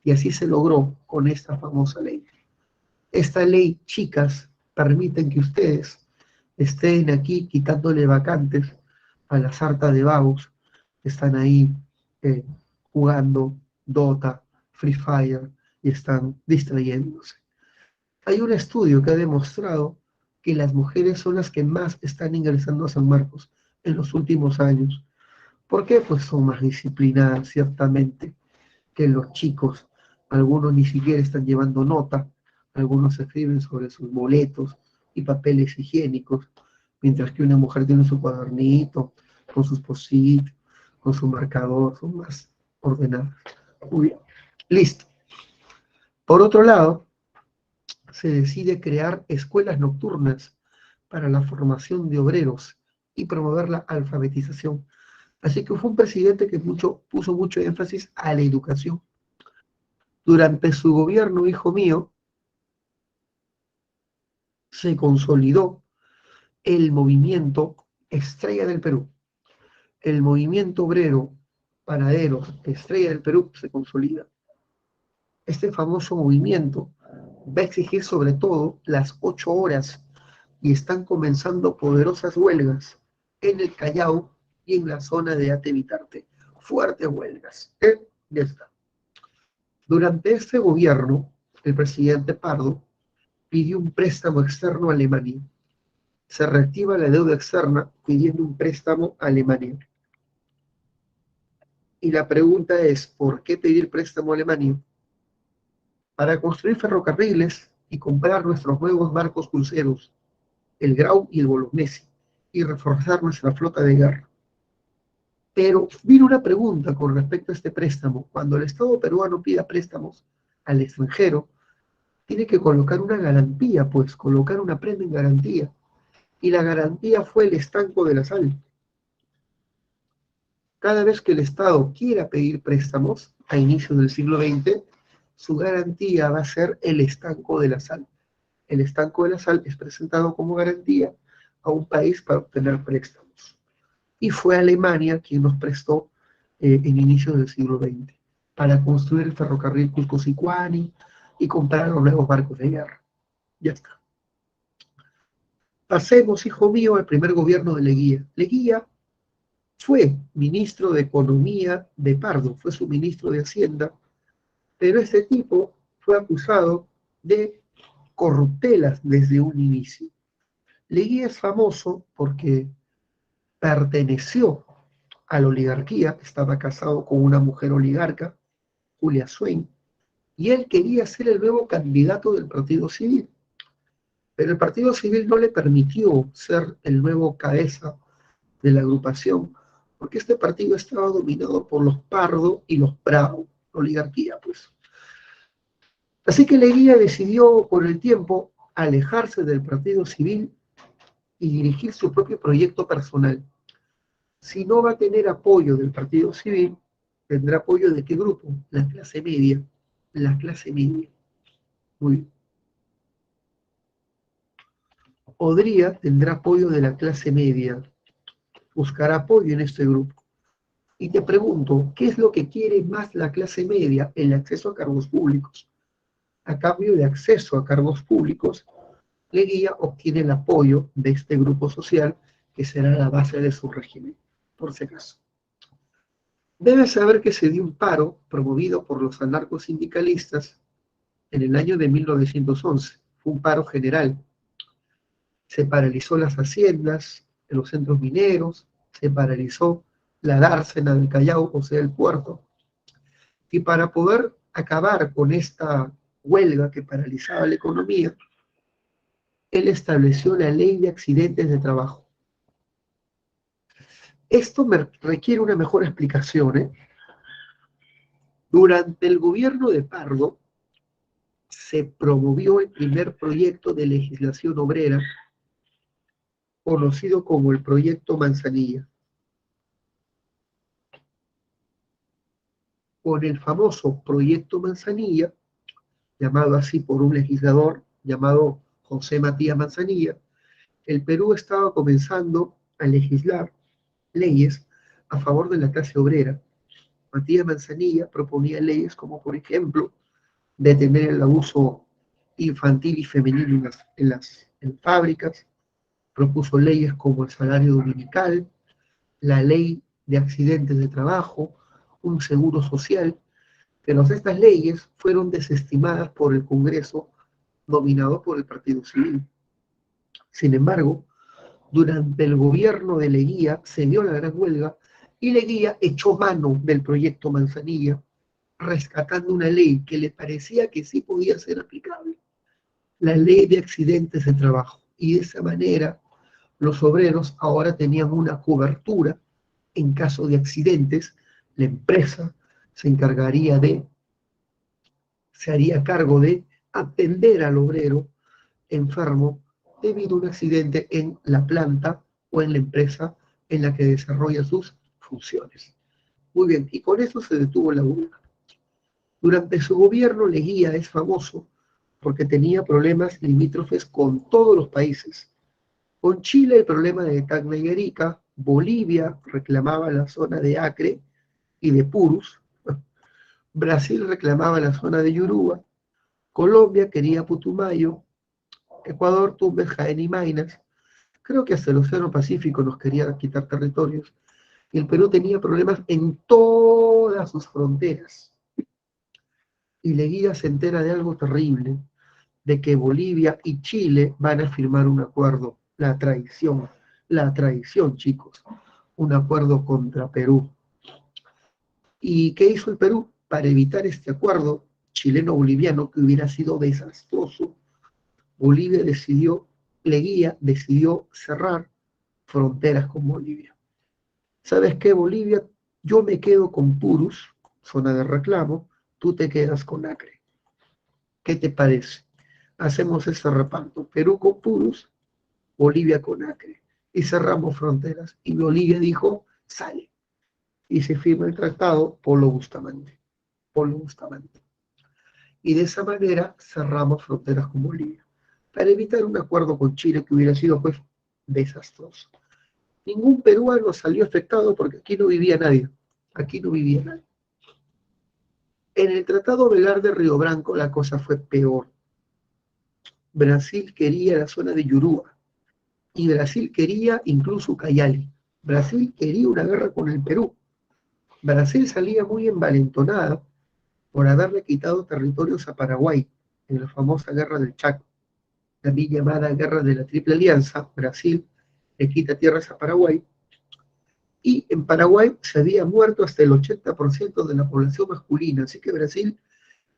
y así se logró con esta famosa ley. Esta ley, chicas, permite que ustedes estén aquí quitándole vacantes a la sarta de vagos que están ahí jugando Dota, Free Fire y están distrayéndose. Hay un estudio que ha demostrado que las mujeres son las que más están ingresando a San Marcos en los últimos años. ¿Por qué? Pues son más disciplinadas, ciertamente, que los chicos. Algunos ni siquiera están llevando nota, algunos escriben sobre sus boletos y papeles higiénicos, mientras que una mujer tiene su cuadernito, con sus post-it, con su marcador, son más ordenadas. Muy bien, listo. Por otro lado, se decide crear escuelas nocturnas para la formación de obreros y promover la alfabetización. Así que fue un presidente que puso mucho énfasis a la educación. Durante su gobierno, hijo mío, se consolidó el movimiento Estrella del Perú. El movimiento obrero panadero Estrella del Perú se consolida. Este famoso movimiento va a exigir sobre todo las 8 horas y están comenzando poderosas huelgas en el Callao y en la zona de Atevitarte. Fuertes huelgas. Ya está. Durante este gobierno, el presidente Pardo pidió un préstamo externo a Alemania. Se reactiva la deuda externa pidiendo un préstamo a Alemania. Y la pregunta es, ¿por qué pedir préstamo a Alemania? Para construir ferrocarriles y comprar nuestros nuevos barcos cruceros, el Grau y el Bolognesi, y reforzar nuestra flota de guerra. Pero vino una pregunta con respecto a este préstamo. Cuando el Estado peruano pida préstamos al extranjero, tiene que colocar una garantía, pues colocar una prenda en garantía. Y la garantía fue el estanco de la sal. Cada vez que el Estado quiera pedir préstamos a inicios del siglo XX, su garantía va a ser el estanco de la sal. El estanco de la sal es presentado como garantía a un país para obtener préstamos. Y fue Alemania quien nos prestó en inicios del siglo XX para construir el ferrocarril Cusco-Sicuani y comprar los nuevos barcos de guerra. Ya está. Pasemos, hijo mío, al primer gobierno de Leguía. Leguía fue ministro de Economía de Pardo, fue su ministro de Hacienda, pero este tipo fue acusado de corruptelas desde un inicio. Leguía es famoso porque perteneció a la oligarquía, estaba casado con una mujer oligarca, Julia Swain, y él quería ser el nuevo candidato del Partido Civil. Pero el Partido Civil no le permitió ser el nuevo cabeza de la agrupación, porque este partido estaba dominado por los Pardo y los Bravo, la oligarquía, pues. Así que Leguía decidió, por el tiempo, alejarse del Partido Civil y dirigir su propio proyecto personal. Si no va a tener apoyo del Partido Civil, ¿tendrá apoyo de qué grupo? La clase media. La clase media. Muy bien. Podría, tendrá apoyo de la clase media. Buscará apoyo en este grupo. Y te pregunto, ¿qué es lo que quiere más la clase media? El acceso a cargos públicos. A cambio de acceso a cargos públicos, Leguía obtiene el apoyo de este grupo social que será la base de su régimen, por si acaso. Debes saber que se dio un paro promovido por los anarcosindicalistas en el año de 1911. Fue un paro general. Se paralizó las haciendas, los centros mineros, se paralizó la dársena del Callao, o sea, el puerto. Y para poder acabar con esta huelga que paralizaba la economía, él estableció la ley de accidentes de trabajo. Esto requiere una mejor explicación, ¿eh? Durante el gobierno de Pardo se promovió el primer proyecto de legislación obrera, conocido como el Proyecto Manzanilla. Con el famoso Proyecto Manzanilla, llamado así por un legislador llamado José Matías Manzanilla, el Perú estaba comenzando a legislar leyes a favor de la clase obrera. Matías Manzanilla proponía leyes como, por ejemplo, detener el abuso infantil y femenino en fábricas, propuso leyes como el salario dominical, la ley de accidentes de trabajo, un seguro social, pero estas leyes fueron desestimadas por el Congreso dominado por el Partido Civil. Sin embargo, durante el gobierno de Leguía se dio la gran huelga y Leguía echó mano del proyecto Manzanilla, rescatando una ley que le parecía que sí podía ser aplicable, la ley de accidentes de trabajo. Y de esa manera los obreros ahora tenían una cobertura en caso de accidentes. La empresa se encargaría se haría cargo de atender al obrero enfermo debido a un accidente en la planta o en la empresa en la que desarrolla sus funciones. Muy bien, y con eso se detuvo la burla. Durante su gobierno, Leguía es famoso porque tenía problemas limítrofes con todos los países. Con Chile el problema de Tacna y Arica, Bolivia reclamaba la zona de Acre y de Purus, Brasil reclamaba la zona de Yurúa, Colombia quería Putumayo, Ecuador, Tumbes, Jaén y Maynas, creo que hasta el Océano Pacífico nos quería quitar territorios, y el Perú tenía problemas en todas sus fronteras. Y Leguía se entera de algo terrible, de que Bolivia y Chile van a firmar un acuerdo, la traición, chicos, un acuerdo contra Perú. ¿Y qué hizo el Perú? Para evitar este acuerdo chileno-boliviano que hubiera sido desastroso, Bolivia decidió, Leguía decidió cerrar fronteras con Bolivia. ¿Sabes qué, Bolivia? Yo me quedo con Purus, zona de reclamo, tú te quedas con Acre. ¿Qué te parece? Hacemos ese reparto, Perú con Purus, Bolivia con Acre, y cerramos fronteras. Y Bolivia dijo, sale. Y se firma el tratado Polo Bustamante. Polo Bustamante. Y de esa manera cerramos fronteras con Bolivia, para evitar un acuerdo con Chile que hubiera sido pues desastroso. Ningún peruano salió afectado porque aquí no vivía nadie. Aquí no vivía nadie. En el Tratado Velar de Río Branco la cosa fue peor. Brasil quería la zona de Yurúa y Brasil quería incluso Ucayali. Brasil quería una guerra con el Perú. Brasil salía muy envalentonada por haberle quitado territorios a Paraguay en la famosa guerra del Chaco, también llamada Guerra de la Triple Alianza. Brasil le quita tierras a Paraguay, y en Paraguay se había muerto hasta el 80% de la población masculina, así que Brasil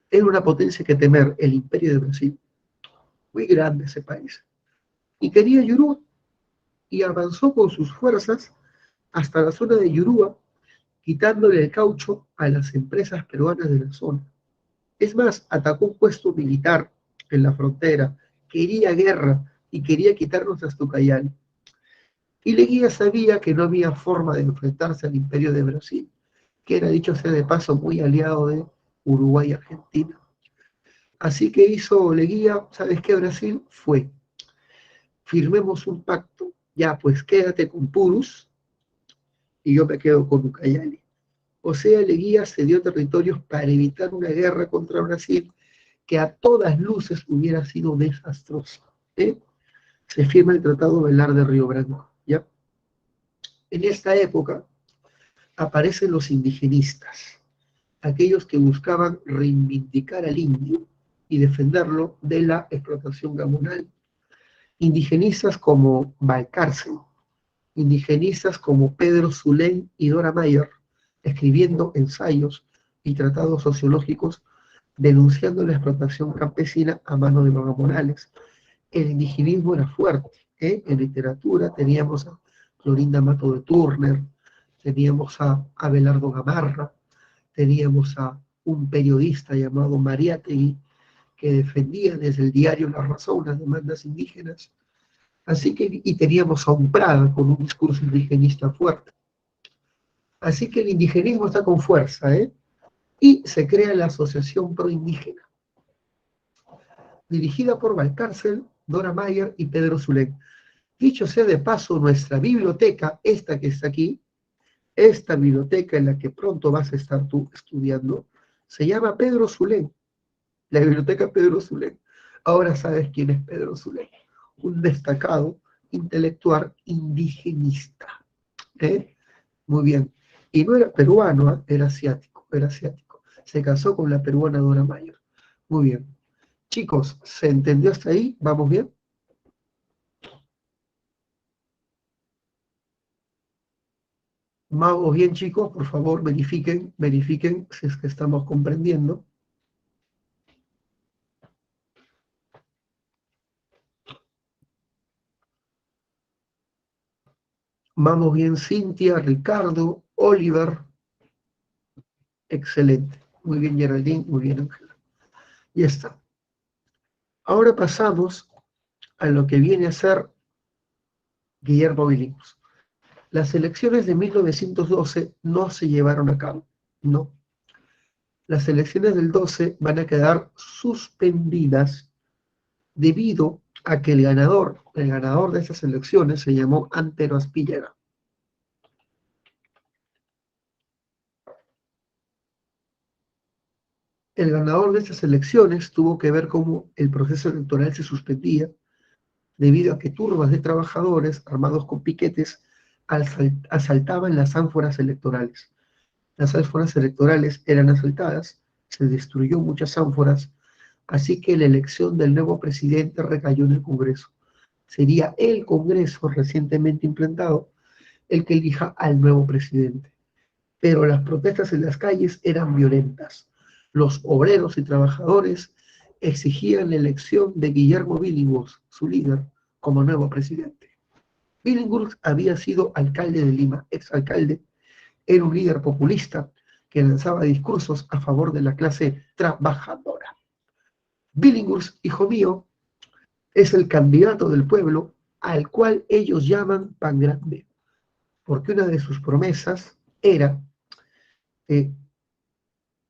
era una potencia que temer, el imperio de Brasil, muy grande ese país, y quería Yurúa, y avanzó con sus fuerzas hasta la zona de Yurúa, quitándole el caucho a las empresas peruanas de la zona. Es más, atacó un puesto militar en la frontera, quería guerra y quería quitarnos hasta Ucayali. Y Leguía sabía que no había forma de enfrentarse al imperio de Brasil, que era, dicho sea de paso, muy aliado de Uruguay y Argentina. Así que hizo Leguía, ¿sabes qué, Brasil? Firmemos un pacto, ya pues quédate con Purus y yo me quedo con Ucayali. O sea, Leguía cedió territorios para evitar una guerra contra Brasil que a todas luces hubiera sido desastrosa. ¿Eh? Se firma el Tratado Velar de Río Branco, ¿ya? En esta época aparecen los indigenistas, aquellos que buscaban reivindicar al indio y defenderlo de la explotación gamonal. Indigenistas como Balcarce, indigenistas como Pedro Zulén y Dora Mayer, escribiendo ensayos y tratados sociológicos denunciando la explotación campesina a mano de los gamonales. El indigenismo era fuerte, ¿eh? En literatura teníamos a Florinda Mato de Turner, teníamos a Abelardo Gamarra, teníamos a un periodista llamado Mariátegui, que defendía desde el diario La Razón las demandas indígenas. Así que, y teníamos a un Prada con un discurso indigenista fuerte. Así que el indigenismo está con fuerza, ¿eh? Y se crea la Asociación Proindígena, dirigida por Valcárcel, Dora Mayer y Pedro Zulén. Dicho sea de paso, nuestra biblioteca, esta que está aquí, esta biblioteca en la que pronto vas a estar tú estudiando, se llama Pedro Zulén, la biblioteca Pedro Zulén. Ahora sabes quién es Pedro Zulén, un destacado intelectual indigenista. ¿Eh? Muy bien. Y no era peruano, ¿eh? Era asiático, era asiático. Se casó con la peruana Dora Mayer. Muy bien. Chicos, ¿se entendió hasta ahí? ¿Vamos bien? Vamos bien, chicos, por favor, verifiquen si es que estamos comprendiendo. Vamos bien, Cintia, Ricardo, Oliver. Excelente. Muy bien, Geraldine, muy bien, Ángela. Ya está. Ahora pasamos a lo que viene a ser Guillermo Billinghurst. Las elecciones de 1912 no se llevaron a cabo, no. Las elecciones del 12 van a quedar suspendidas debido a que el ganador de esas elecciones se llamó Antero Aspillera. El ganador de estas elecciones tuvo que ver cómo el proceso electoral se suspendía debido a que turbas de trabajadores armados con piquetes asaltaban las ánforas electorales. Las ánforas electorales eran asaltadas, se destruyó muchas ánforas, así que la elección del nuevo presidente recayó en el Congreso. Sería el Congreso recientemente implantado el que elija al nuevo presidente. Pero las protestas en las calles eran violentas. Los obreros y trabajadores exigían la elección de Guillermo Billinghurst, su líder, como nuevo presidente. Billinghurst había sido alcalde de Lima, exalcalde, era un líder populista que lanzaba discursos a favor de la clase trabajadora. Billinghurst, hijo mío, es el candidato del pueblo al cual ellos llaman pan grande, porque una de sus promesas era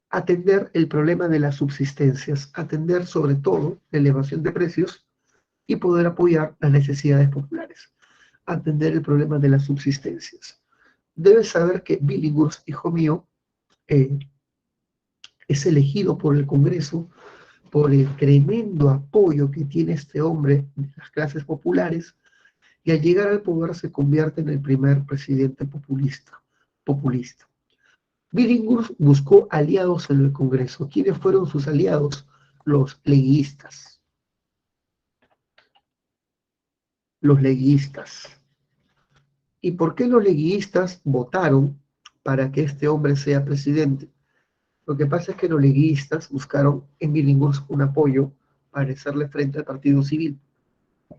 atender el problema de las subsistencias, atender sobre todo la elevación de precios y poder apoyar las necesidades populares, atender el problema de las subsistencias. Debes saber que Billinghurst, hijo mío, es elegido por el Congreso por el tremendo apoyo que tiene este hombre de las clases populares, y al llegar al poder se convierte en el primer presidente populista. Billinghurst buscó aliados en el Congreso. ¿Quiénes fueron sus aliados? Los leguistas. Los leguistas. ¿Y por qué los leguistas votaron para que este hombre sea presidente? Lo que pasa es que los leguistas buscaron en Billinghurst un apoyo para hacerle frente al partido civil,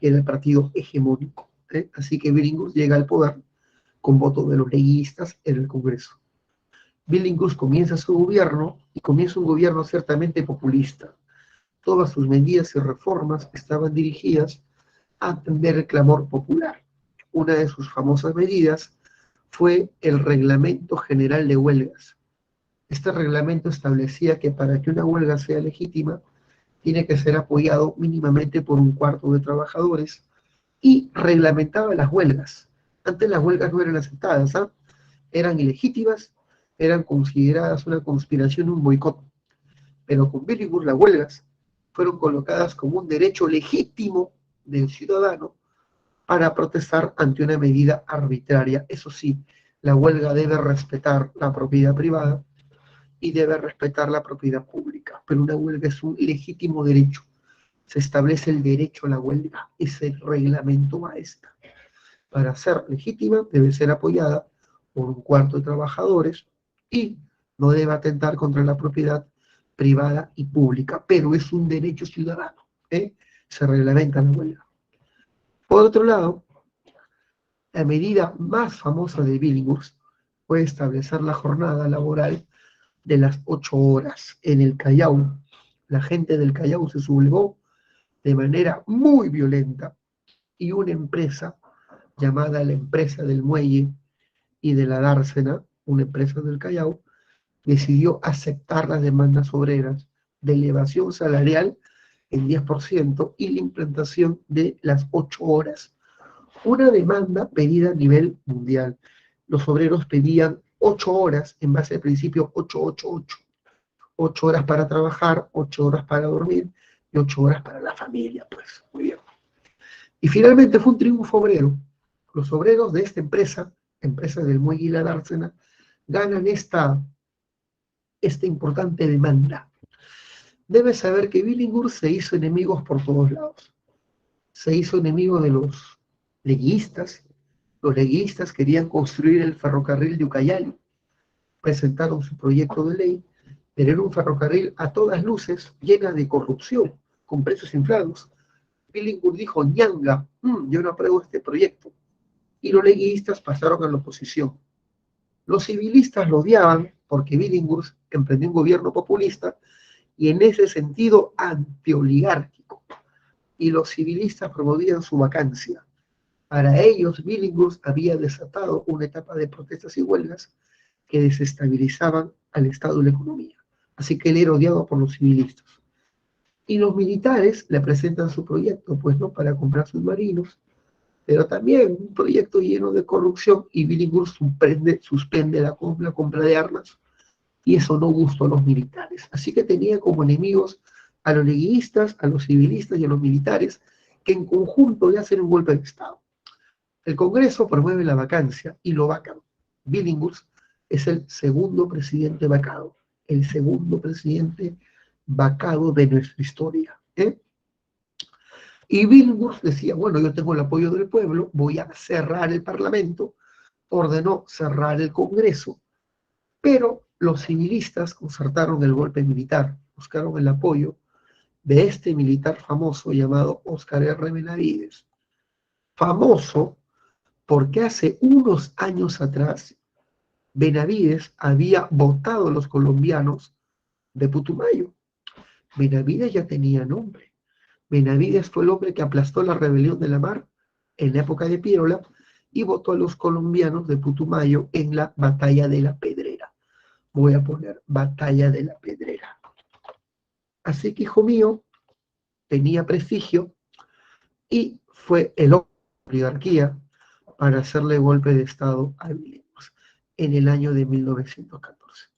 que era el partido hegemónico. Así que Billinghurst llega al poder con votos de los leguistas en el Congreso. Billinghurst comienza su gobierno y comienza un gobierno ciertamente populista. Todas sus medidas y reformas estaban dirigidas a atender el clamor popular. Una de sus famosas medidas fue el Reglamento General de Huelgas. Este reglamento establecía que para que una huelga sea legítima, tiene que ser apoyado mínimamente por un cuarto de trabajadores, y reglamentaba las huelgas. Antes las huelgas no eran aceptadas, eran ilegítimas, eran consideradas una conspiración, un boicot. Pero con Billinghurst las huelgas fueron colocadas como un derecho legítimo del ciudadano para protestar ante una medida arbitraria. Eso sí, la huelga debe respetar la propiedad privada y debe respetar la propiedad pública, pero una huelga es un legítimo derecho. Se establece el derecho a la huelga, es el reglamento maestro. Para ser legítima debe ser apoyada por un cuarto de trabajadores y no debe atentar contra la propiedad privada y pública, pero es un derecho ciudadano. Se reglamenta la huelga. Por otro lado, la medida más famosa de Billinghurst fue establecer la jornada laboral de las 8 horas en el Callao. La gente del Callao se sublevó de manera muy violenta y una empresa llamada la Empresa del Muelle y de la Dársena, una empresa del Callao, decidió aceptar las demandas obreras de elevación salarial en 10% y la implantación de las 8 horas. Una demanda pedida a nivel mundial. Los obreros pedían 8 horas en base al principio 8-8-8. 8 horas para trabajar, 8 horas para dormir y 8 horas para la familia, pues, muy bien. Y finalmente fue un triunfo obrero. Los obreros de esta empresa del Muelle y la Dársena, ganan esta importante demanda. Debes saber que Billinghurst se hizo enemigos por todos lados. Se hizo enemigo de los leguistas. Los leguistas querían construir el ferrocarril de Ucayali. Presentaron su proyecto de ley, pero era un ferrocarril a todas luces, llena de corrupción, con precios inflados. Billinghurst dijo, ñanga, yo no apruebo este proyecto. Y los leguistas pasaron a la oposición. Los civilistas lo odiaban porque Billinghurst emprendió un gobierno populista y en ese sentido antioligárquico. Y los civilistas promovían su vacancia. Para ellos, Billinghurst había desatado una etapa de protestas y huelgas que desestabilizaban al Estado y la economía. Así que él era odiado por los civilistas. Y los militares le presentan su proyecto, pues, ¿no? Para comprar submarinos, pero también un proyecto lleno de corrupción, y Billinghurst suspende la compra de armas, y eso no gustó a los militares. Así que tenía como enemigos a los leguistas, a los civilistas y a los militares, que en conjunto le hacen un golpe de Estado. El Congreso promueve la vacancia y lo vacan. Billinghurst es el segundo presidente vacado, el segundo presidente vacado de nuestra historia. Y Billinghurst decía, bueno, yo tengo el apoyo del pueblo, voy a cerrar el Parlamento, ordenó cerrar el Congreso, pero los civilistas concertaron el golpe militar, buscaron el apoyo de este militar famoso llamado Óscar R. Benavides. Famoso porque hace unos años atrás Benavides había votado a los colombianos de Putumayo. Benavides ya tenía nombre. Benavides fue el hombre que aplastó la rebelión de la Mar en la época de Piérola y votó a los colombianos de Putumayo en la Batalla de la Pedrera. Voy a poner Batalla de la Pedrera. Así que, hijo mío, tenía prestigio y fue el hombre de la oligarquía para hacerle golpe de Estado a Billinghurst en el año de 1914.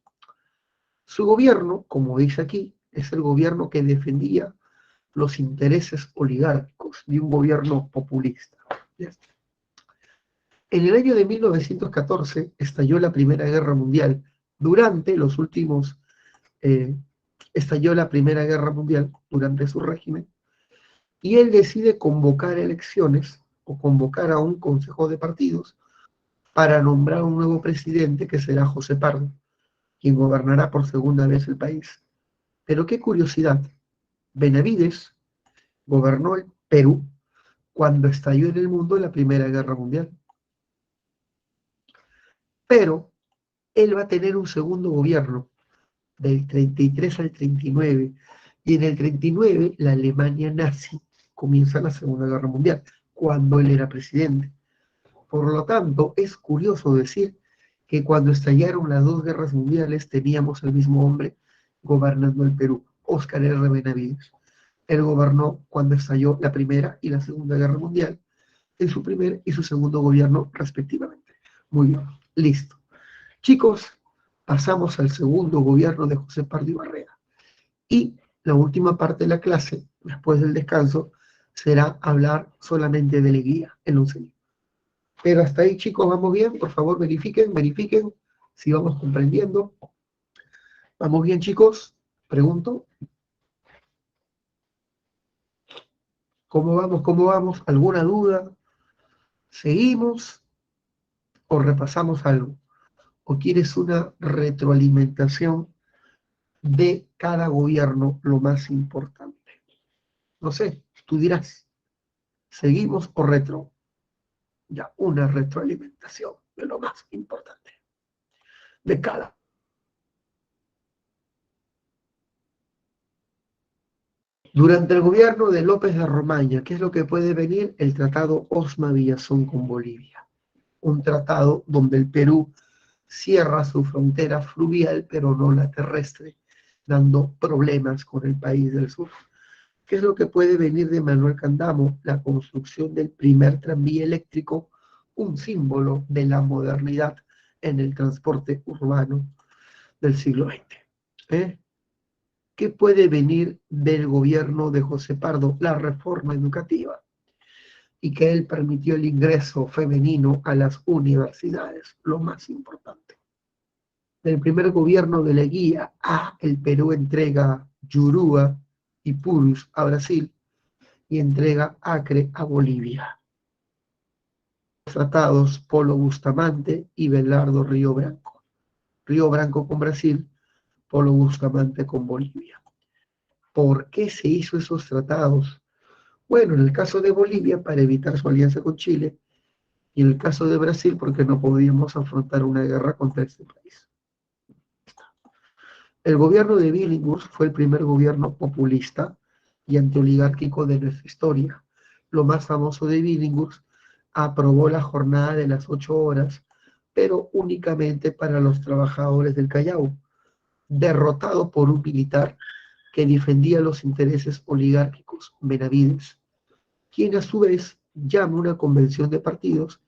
Su gobierno, como dice aquí, es el gobierno que defendía los intereses oligárquicos de un gobierno populista. En el año de 1914 estalló la Primera Guerra Mundial. Durante los últimos, estalló la Primera Guerra Mundial durante su régimen, y él decide convocar elecciones o convocar a un consejo de partidos para nombrar un nuevo presidente que será José Pardo, quien gobernará por segunda vez el país. Pero qué curiosidad, Benavides gobernó el Perú cuando estalló en el mundo la Primera Guerra Mundial. Pero él va a tener un segundo gobierno del 33 al 39, y en el 39 la Alemania nazi comienza la Segunda Guerra Mundial, cuando él era presidente. Por lo tanto, es curioso decir que cuando estallaron las dos guerras mundiales teníamos al mismo hombre gobernando el Perú, Óscar R. Benavides. Él gobernó cuando estalló la Primera y la Segunda Guerra Mundial, en su primer y su segundo gobierno respectivamente. Muy bien, listo. Chicos, pasamos al segundo gobierno de José Pardo Barrera. Y la última parte de la clase, después del descanso, será hablar solamente de Leguía, el onceño. Pero hasta ahí, chicos, ¿vamos bien? Por favor, verifiquen si vamos comprendiendo. ¿Vamos bien, chicos? Pregunto. ¿Cómo vamos? ¿Cómo vamos? ¿Alguna duda? ¿Seguimos o repasamos algo? ¿O quieres una retroalimentación de cada gobierno, lo más importante? No sé, tú dirás, ¿seguimos o retro? Ya, una retroalimentación de lo más importante de cada. Durante el gobierno de López de Romaña, ¿qué es lo que puede venir? El tratado Osma-Villazón con Bolivia. Un tratado donde el Perú cierra su frontera fluvial, pero no la terrestre, dando problemas con el país del sur. ¿Qué es lo que puede venir de Manuel Candamo? La construcción del primer tranvía eléctrico, un símbolo de la modernidad en el transporte urbano del siglo XX. ¿Qué puede venir del gobierno de José Pardo? La reforma educativa, y que él permitió el ingreso femenino a las universidades, lo más importante. Del primer gobierno de Leguía, el Perú entrega Yurúa y Purus a Brasil y entrega Acre a Bolivia. Tratados Polo Bustamante y Belardo Río Branco. Río Branco con Brasil, Polo Bustamante con Bolivia. ¿Por qué se hizo esos tratados? Bueno, en el caso de Bolivia, para evitar su alianza con Chile, y en el caso de Brasil, porque no podíamos afrontar una guerra contra este país. El gobierno de Billinghurst fue el primer gobierno populista y antioligárquico de nuestra historia. Lo más famoso de Billinghurst aprobó la jornada de las 8 horas, pero únicamente para los trabajadores del Callao, derrotado por un militar que defendía los intereses oligárquicos Benavides, quien a su vez llama una convención de partidos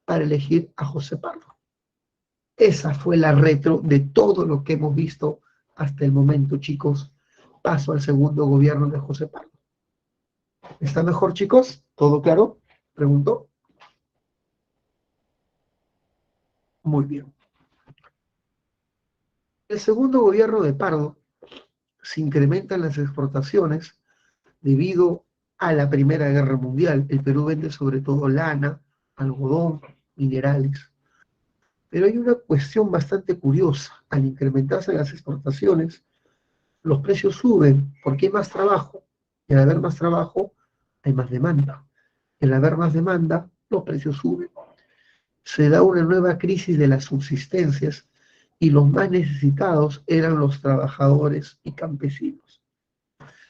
para elegir a José Pardo. Esa fue la retro de todo lo que hemos visto hasta el momento, chicos. Paso al segundo gobierno de José Pardo. ¿Está mejor, chicos? ¿Todo claro? Preguntó. Muy bien. El segundo gobierno de Pardo se incrementan las exportaciones debido a la Primera Guerra Mundial. El Perú vende sobre todo lana, algodón, minerales. Pero hay una cuestión bastante curiosa. Al incrementarse las exportaciones, los precios suben porque hay más trabajo. Y al haber más trabajo, hay más demanda. Y al haber más demanda, los precios suben. Se da una nueva crisis de las subsistencias y los más necesitados eran los trabajadores y campesinos.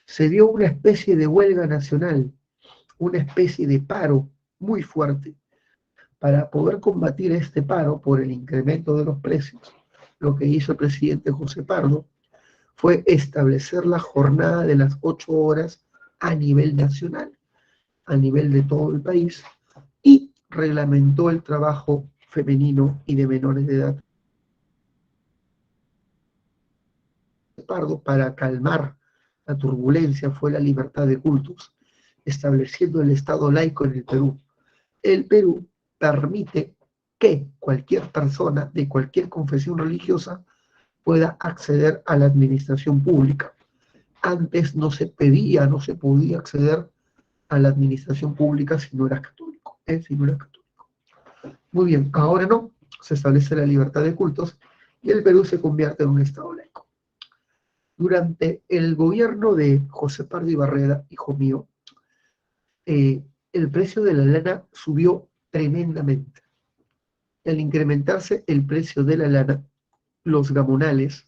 Se dio una especie de huelga nacional, una especie de paro muy fuerte. Para poder combatir este paro por el incremento de los precios, lo que hizo el presidente José Pardo fue establecer la jornada de las 8 horas a nivel nacional, a nivel de todo el país, y reglamentó el trabajo femenino y de menores de edad. Pardo, para calmar la turbulencia, fue la libertad de cultos, estableciendo el Estado laico en el Perú. El Perú permite que cualquier persona de cualquier confesión religiosa pueda acceder a la administración pública. Antes no se pedía, no se podía acceder a la administración pública si no eras católico, si no eras católico. Muy bien, ahora no, se establece la libertad de cultos y el Perú se convierte en un Estado laico. Durante el gobierno de José Pardo y Barreda, hijo mío, el precio de la lana subió tremendamente. Al incrementarse el precio de la lana, los gamonales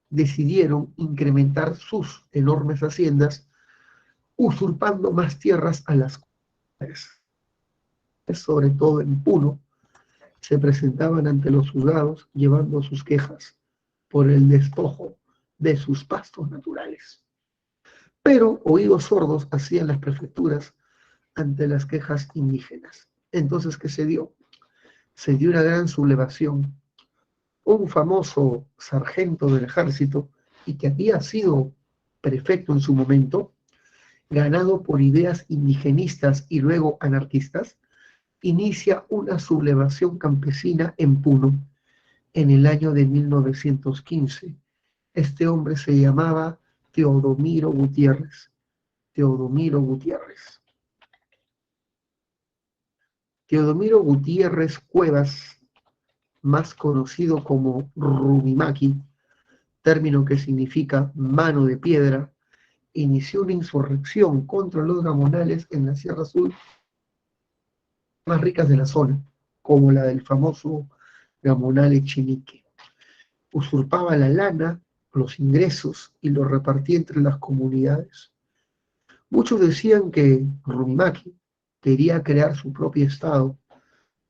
decidieron incrementar sus enormes haciendas, usurpando más tierras a las comunidades. Sobre todo en Puno, se presentaban ante los juzgados llevando sus quejas por el despojo de sus pastos naturales. Pero oídos sordos hacían las prefecturas ante las quejas indígenas. Entonces, ¿qué se dio? Se dio una gran sublevación. Un famoso sargento del ejército y que había sido prefecto en su momento, ganado por ideas indigenistas y luego anarquistas, inicia una sublevación campesina en Puno en el año de 1915. Este hombre se llamaba Teodomiro Gutiérrez. Teodomiro Gutiérrez. Teodomiro Gutiérrez Cuevas, más conocido como Rumimaki, término que significa mano de piedra, inició una insurrección contra los gamonales en la Sierra Sur más ricas de la zona, como la del famoso gamonal Echenique. Usurpaba la lana, los ingresos y los repartía entre las comunidades. Muchos decían que Rumimaki quería crear su propio estado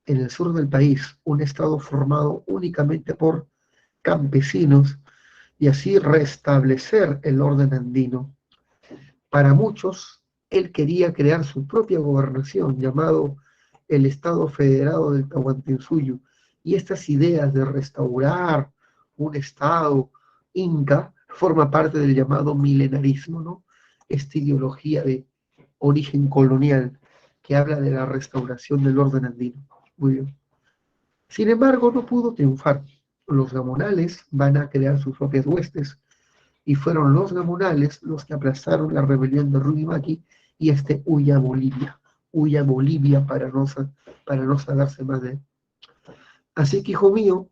en el sur del país, un estado formado únicamente por campesinos y así restablecer el orden andino. Para muchos, él quería crear su propia gobernación, llamado el Estado Federado del Tahuantinsuyo, y estas ideas de restaurar un Estado inca forma parte del llamado milenarismo, ¿no? Esta ideología de origen colonial que habla de la restauración del orden andino. Muy bien. Sin embargo, no pudo triunfar. Los gamonales van a crear sus propias huestes y fueron los gamonales los que aplastaron la rebelión de Rumimaki y huya a Bolivia para no saberse más de él. Así que, hijo mío,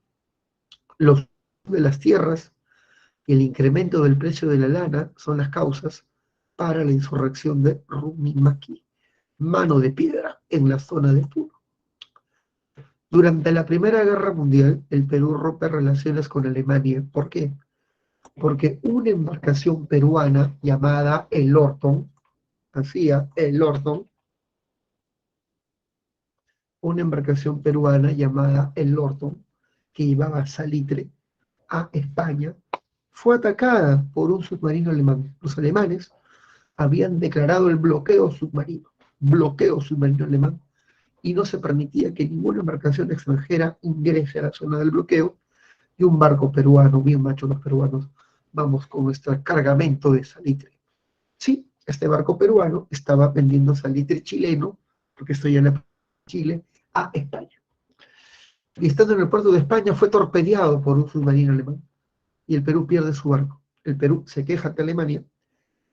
los de las tierras y el incremento del precio de la lana son las causas para la insurrección de Rumimaki, mano de piedra, en la zona de Puno. Durante la Primera Guerra Mundial, el Perú rompe relaciones con Alemania. ¿Por qué? Porque una embarcación peruana llamada el Orton, una embarcación peruana llamada el Lorton, que llevaba salitre a España, fue atacada por un submarino alemán. Los alemanes habían declarado el bloqueo submarino alemán, y no se permitía que ninguna embarcación extranjera ingrese a la zona del bloqueo, y un barco peruano, bien macho los peruanos, vamos con nuestro cargamento de salitre. Sí, este barco peruano estaba vendiendo salitre chileno, porque esto ya en Chile, a España. Y estando en el puerto de España fue torpedeado por un submarino alemán, y el Perú pierde su barco. El Perú se queja ante Alemania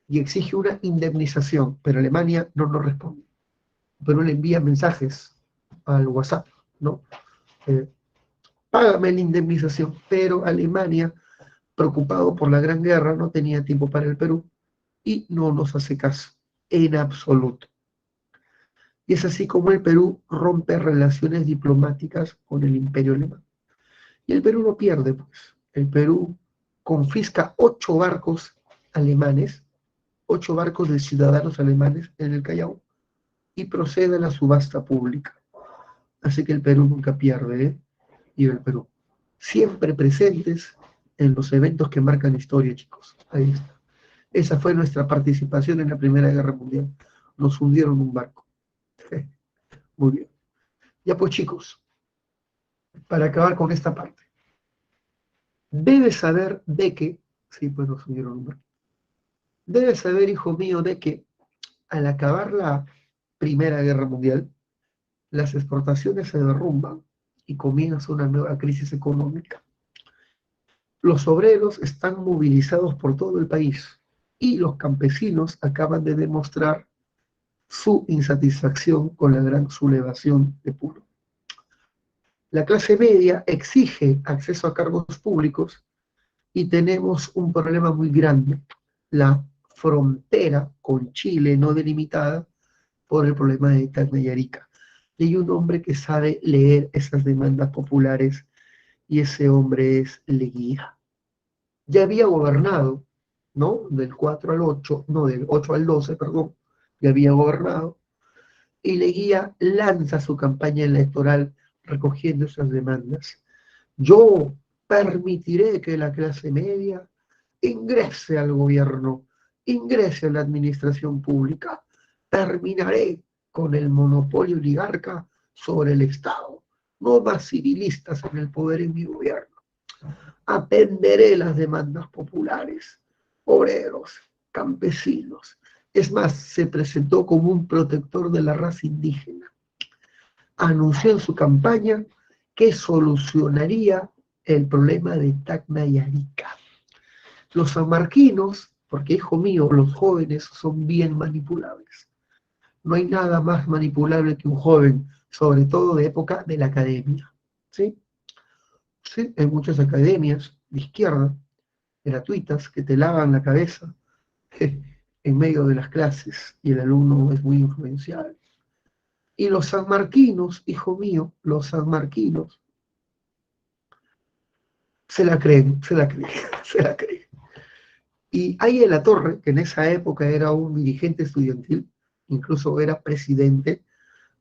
y exige una indemnización, pero Alemania no nos responde. El Perú le envía mensajes al WhatsApp, ¿no? Eh, Págame la indemnización, pero Alemania, preocupado por la Gran Guerra, no tenía tiempo para el Perú y no nos hace caso en absoluto. Y es así como el Perú rompe relaciones diplomáticas con el Imperio Alemán. Y el Perú no pierde, pues. El Perú confisca 8 barcos alemanes, 8 barcos de ciudadanos alemanes en el Callao, y procede a la subasta pública. Así que el Perú nunca pierde, ¿eh? Y el Perú. Siempre presentes en los eventos que marcan historia, chicos. Ahí está. Esa fue nuestra participación en la Primera Guerra Mundial. Nos hundieron un barco. Muy bien. Ya pues, chicos, para acabar con esta parte. Debes saber de que, sí, pues nos hundieron un barco. Debes saber, hijo mío, de que al acabar la Primera Guerra Mundial, las exportaciones se derrumban y comienza una nueva crisis económica. Los obreros están movilizados por todo el país y los campesinos acaban de demostrar su insatisfacción con la gran sublevación de Puno. La clase media exige acceso a cargos públicos y tenemos un problema muy grande, la frontera con Chile no delimitada por el problema de Tacna y Arica. Y hay un hombre que sabe leer esas demandas populares y ese hombre es Leguía. Ya había gobernado, ¿no? Del 4 al 8, no, del 8 al 12, perdón, ya había gobernado, y Leguía lanza su campaña electoral recogiendo esas demandas. Yo permitiré que la clase media ingrese al gobierno, ingrese a la administración pública, terminaré con el monopolio oligarca sobre el Estado, no más civilistas en el poder en mi gobierno. Atenderé las demandas populares, obreros, campesinos. Es más, se presentó como un protector de la raza indígena. Anunció en su campaña que solucionaría el problema de Tacna y Arica. Los sanmarquinos, porque hijo mío, los jóvenes son bien manipulables. No hay nada más manipulable que un joven, sobre todo de época de la academia. ¿Sí? Sí, hay muchas academias de izquierda, gratuitas, que te lavan la cabeza en medio de las clases y el alumno es muy influenciable. Y los sanmarquinos, hijo mío, los sanmarquinos, se la creen, se la creen, se la creen. Y ahí en la Torre, que en esa época era un dirigente estudiantil, incluso era presidente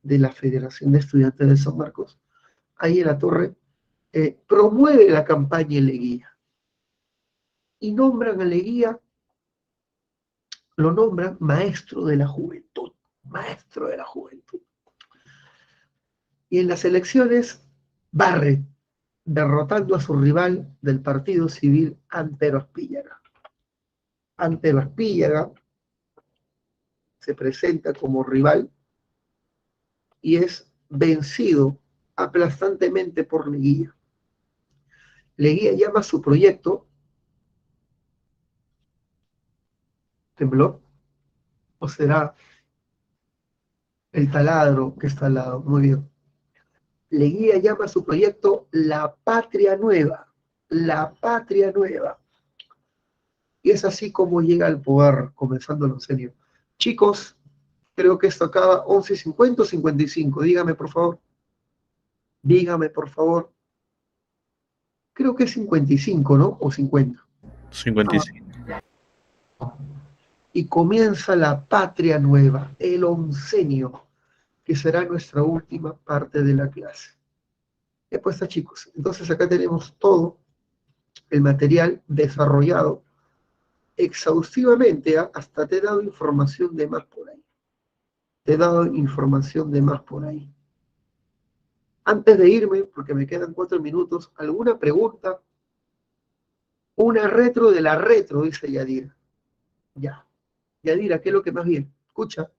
de la Federación de Estudiantes de San Marcos, ahí en la Torre promueve la campaña Leguía. Y nombran a Leguía, lo nombran maestro de la juventud, maestro de la juventud. Y en las elecciones barre, derrotando a su rival del Partido Civil, Antero Aspíllaga. Antero Aspíllaga se presenta como rival y es vencido aplastantemente por Leguía. Leguía llama a su proyecto, ¿tembló? ¿O será el taladro que está al lado? Muy bien. Leguía llama a su proyecto La Patria Nueva. La Patria Nueva. Y es así como llega al poder, comenzando en serio. Chicos, creo que esto acaba 11:50 o 55. Dígame, por favor. Dígame, por favor. Creo que es 55, ¿no? O 50. 55. Y comienza la Patria Nueva, el oncenio, que será nuestra última parte de la clase. Ya pues, chicos, entonces acá tenemos todo el material desarrollado exhaustivamente, ¿eh? Hasta te he dado información de más por ahí. Te he dado información de más por ahí. Antes de irme, porque me quedan 4 minutos, ¿alguna pregunta? Una retro de la retro, dice Yadira. Ya. Yadira, ¿qué es lo que más bien? Escucha.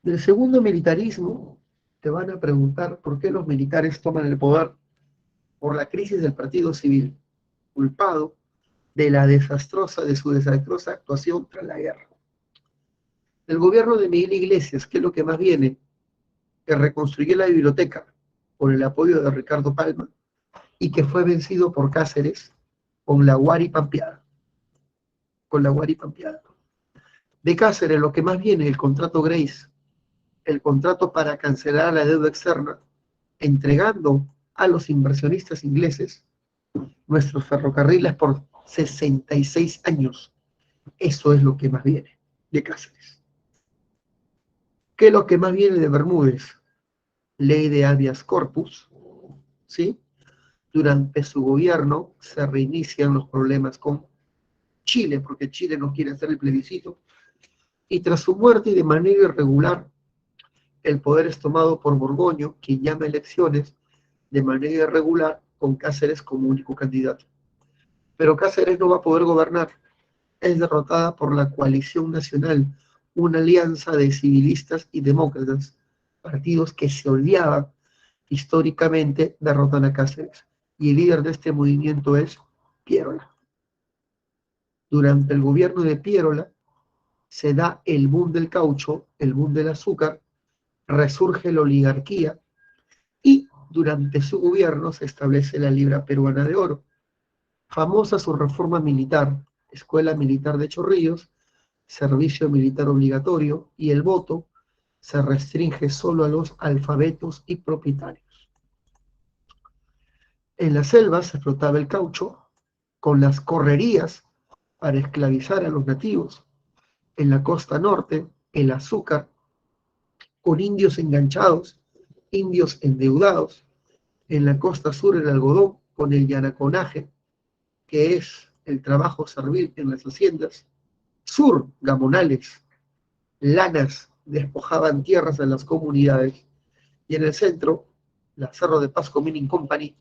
Del segundo militarismo, te van a preguntar por qué los militares toman el poder por la crisis del partido civil, culpado de su desastrosa actuación tras la guerra. El gobierno de Miguel Iglesias, ¿qué es lo que más viene? Que reconstruyó la biblioteca por el apoyo de Ricardo Palma y que fue vencido por Cáceres con la Guari Pampeada. Con la Guari Pampeada. De Cáceres, lo que más viene, el contrato Grace, el contrato para cancelar la deuda externa, entregando a los inversionistas ingleses nuestros ferrocarriles por 66 años. Eso es lo que más viene de Cáceres. ¿Qué es lo que más viene de Bermúdez? Ley de habeas corpus, ¿sí? Durante su gobierno se reinician los problemas con Chile, porque Chile no quiere hacer el plebiscito, y tras su muerte y de manera irregular, el poder es tomado por Borgoño, quien llama elecciones de manera irregular con Cáceres como único candidato. Pero Cáceres no va a poder gobernar, es derrotada por la Coalición Nacional, una alianza de civilistas y demócratas, partidos que se odiaban históricamente, derrotan a Cáceres. Y el líder de este movimiento es Pierola. Durante el gobierno de Pierola se da el boom del caucho, el boom del azúcar, resurge la oligarquía y durante su gobierno se establece la libra peruana de oro. Famosa su reforma militar, escuela militar de Chorrillos, servicio militar obligatorio y el voto se restringe solo a los alfabetos y propietarios. En la selva se explotaba el caucho con las correrías para esclavizar a los nativos. En la costa norte, el azúcar con indios enganchados, indios endeudados. En la costa sur, el algodón con el yanaconaje, que es el trabajo servil en las haciendas. Sur, gamonales, lanas despojaban tierras a las comunidades. Y en el centro, la Cerro de Pasco Mining Company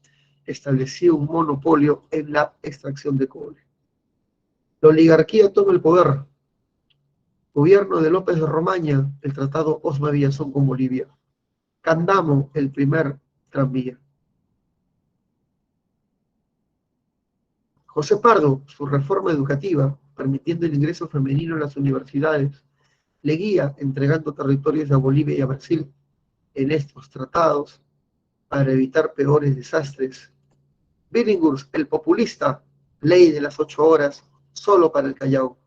estableció un monopolio en la extracción de cobre. La oligarquía toma el poder. Gobierno de López de Romaña, el tratado Osma Villazón con Bolivia. Candamo, el primer tranvía. José Pardo, su reforma educativa, permitiendo el ingreso femenino en las universidades, Leguía, entregando territorios a Bolivia y a Brasil en estos tratados para evitar peores desastres. Billinghurst, el populista, ley de las 8 horas, solo para el Callao,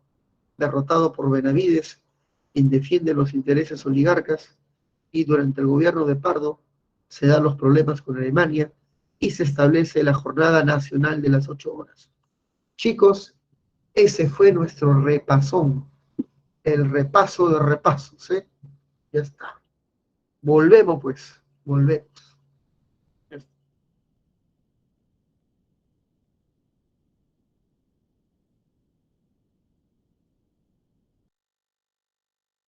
derrotado por Benavides, quien defiende los intereses oligarcas, y durante el gobierno de Pardo se dan los problemas con Alemania y se establece la Jornada Nacional de las 8 horas. Chicos, ese fue nuestro repasón, el repaso de repasos, ¿eh? Ya está. Volvemos pues, volvemos.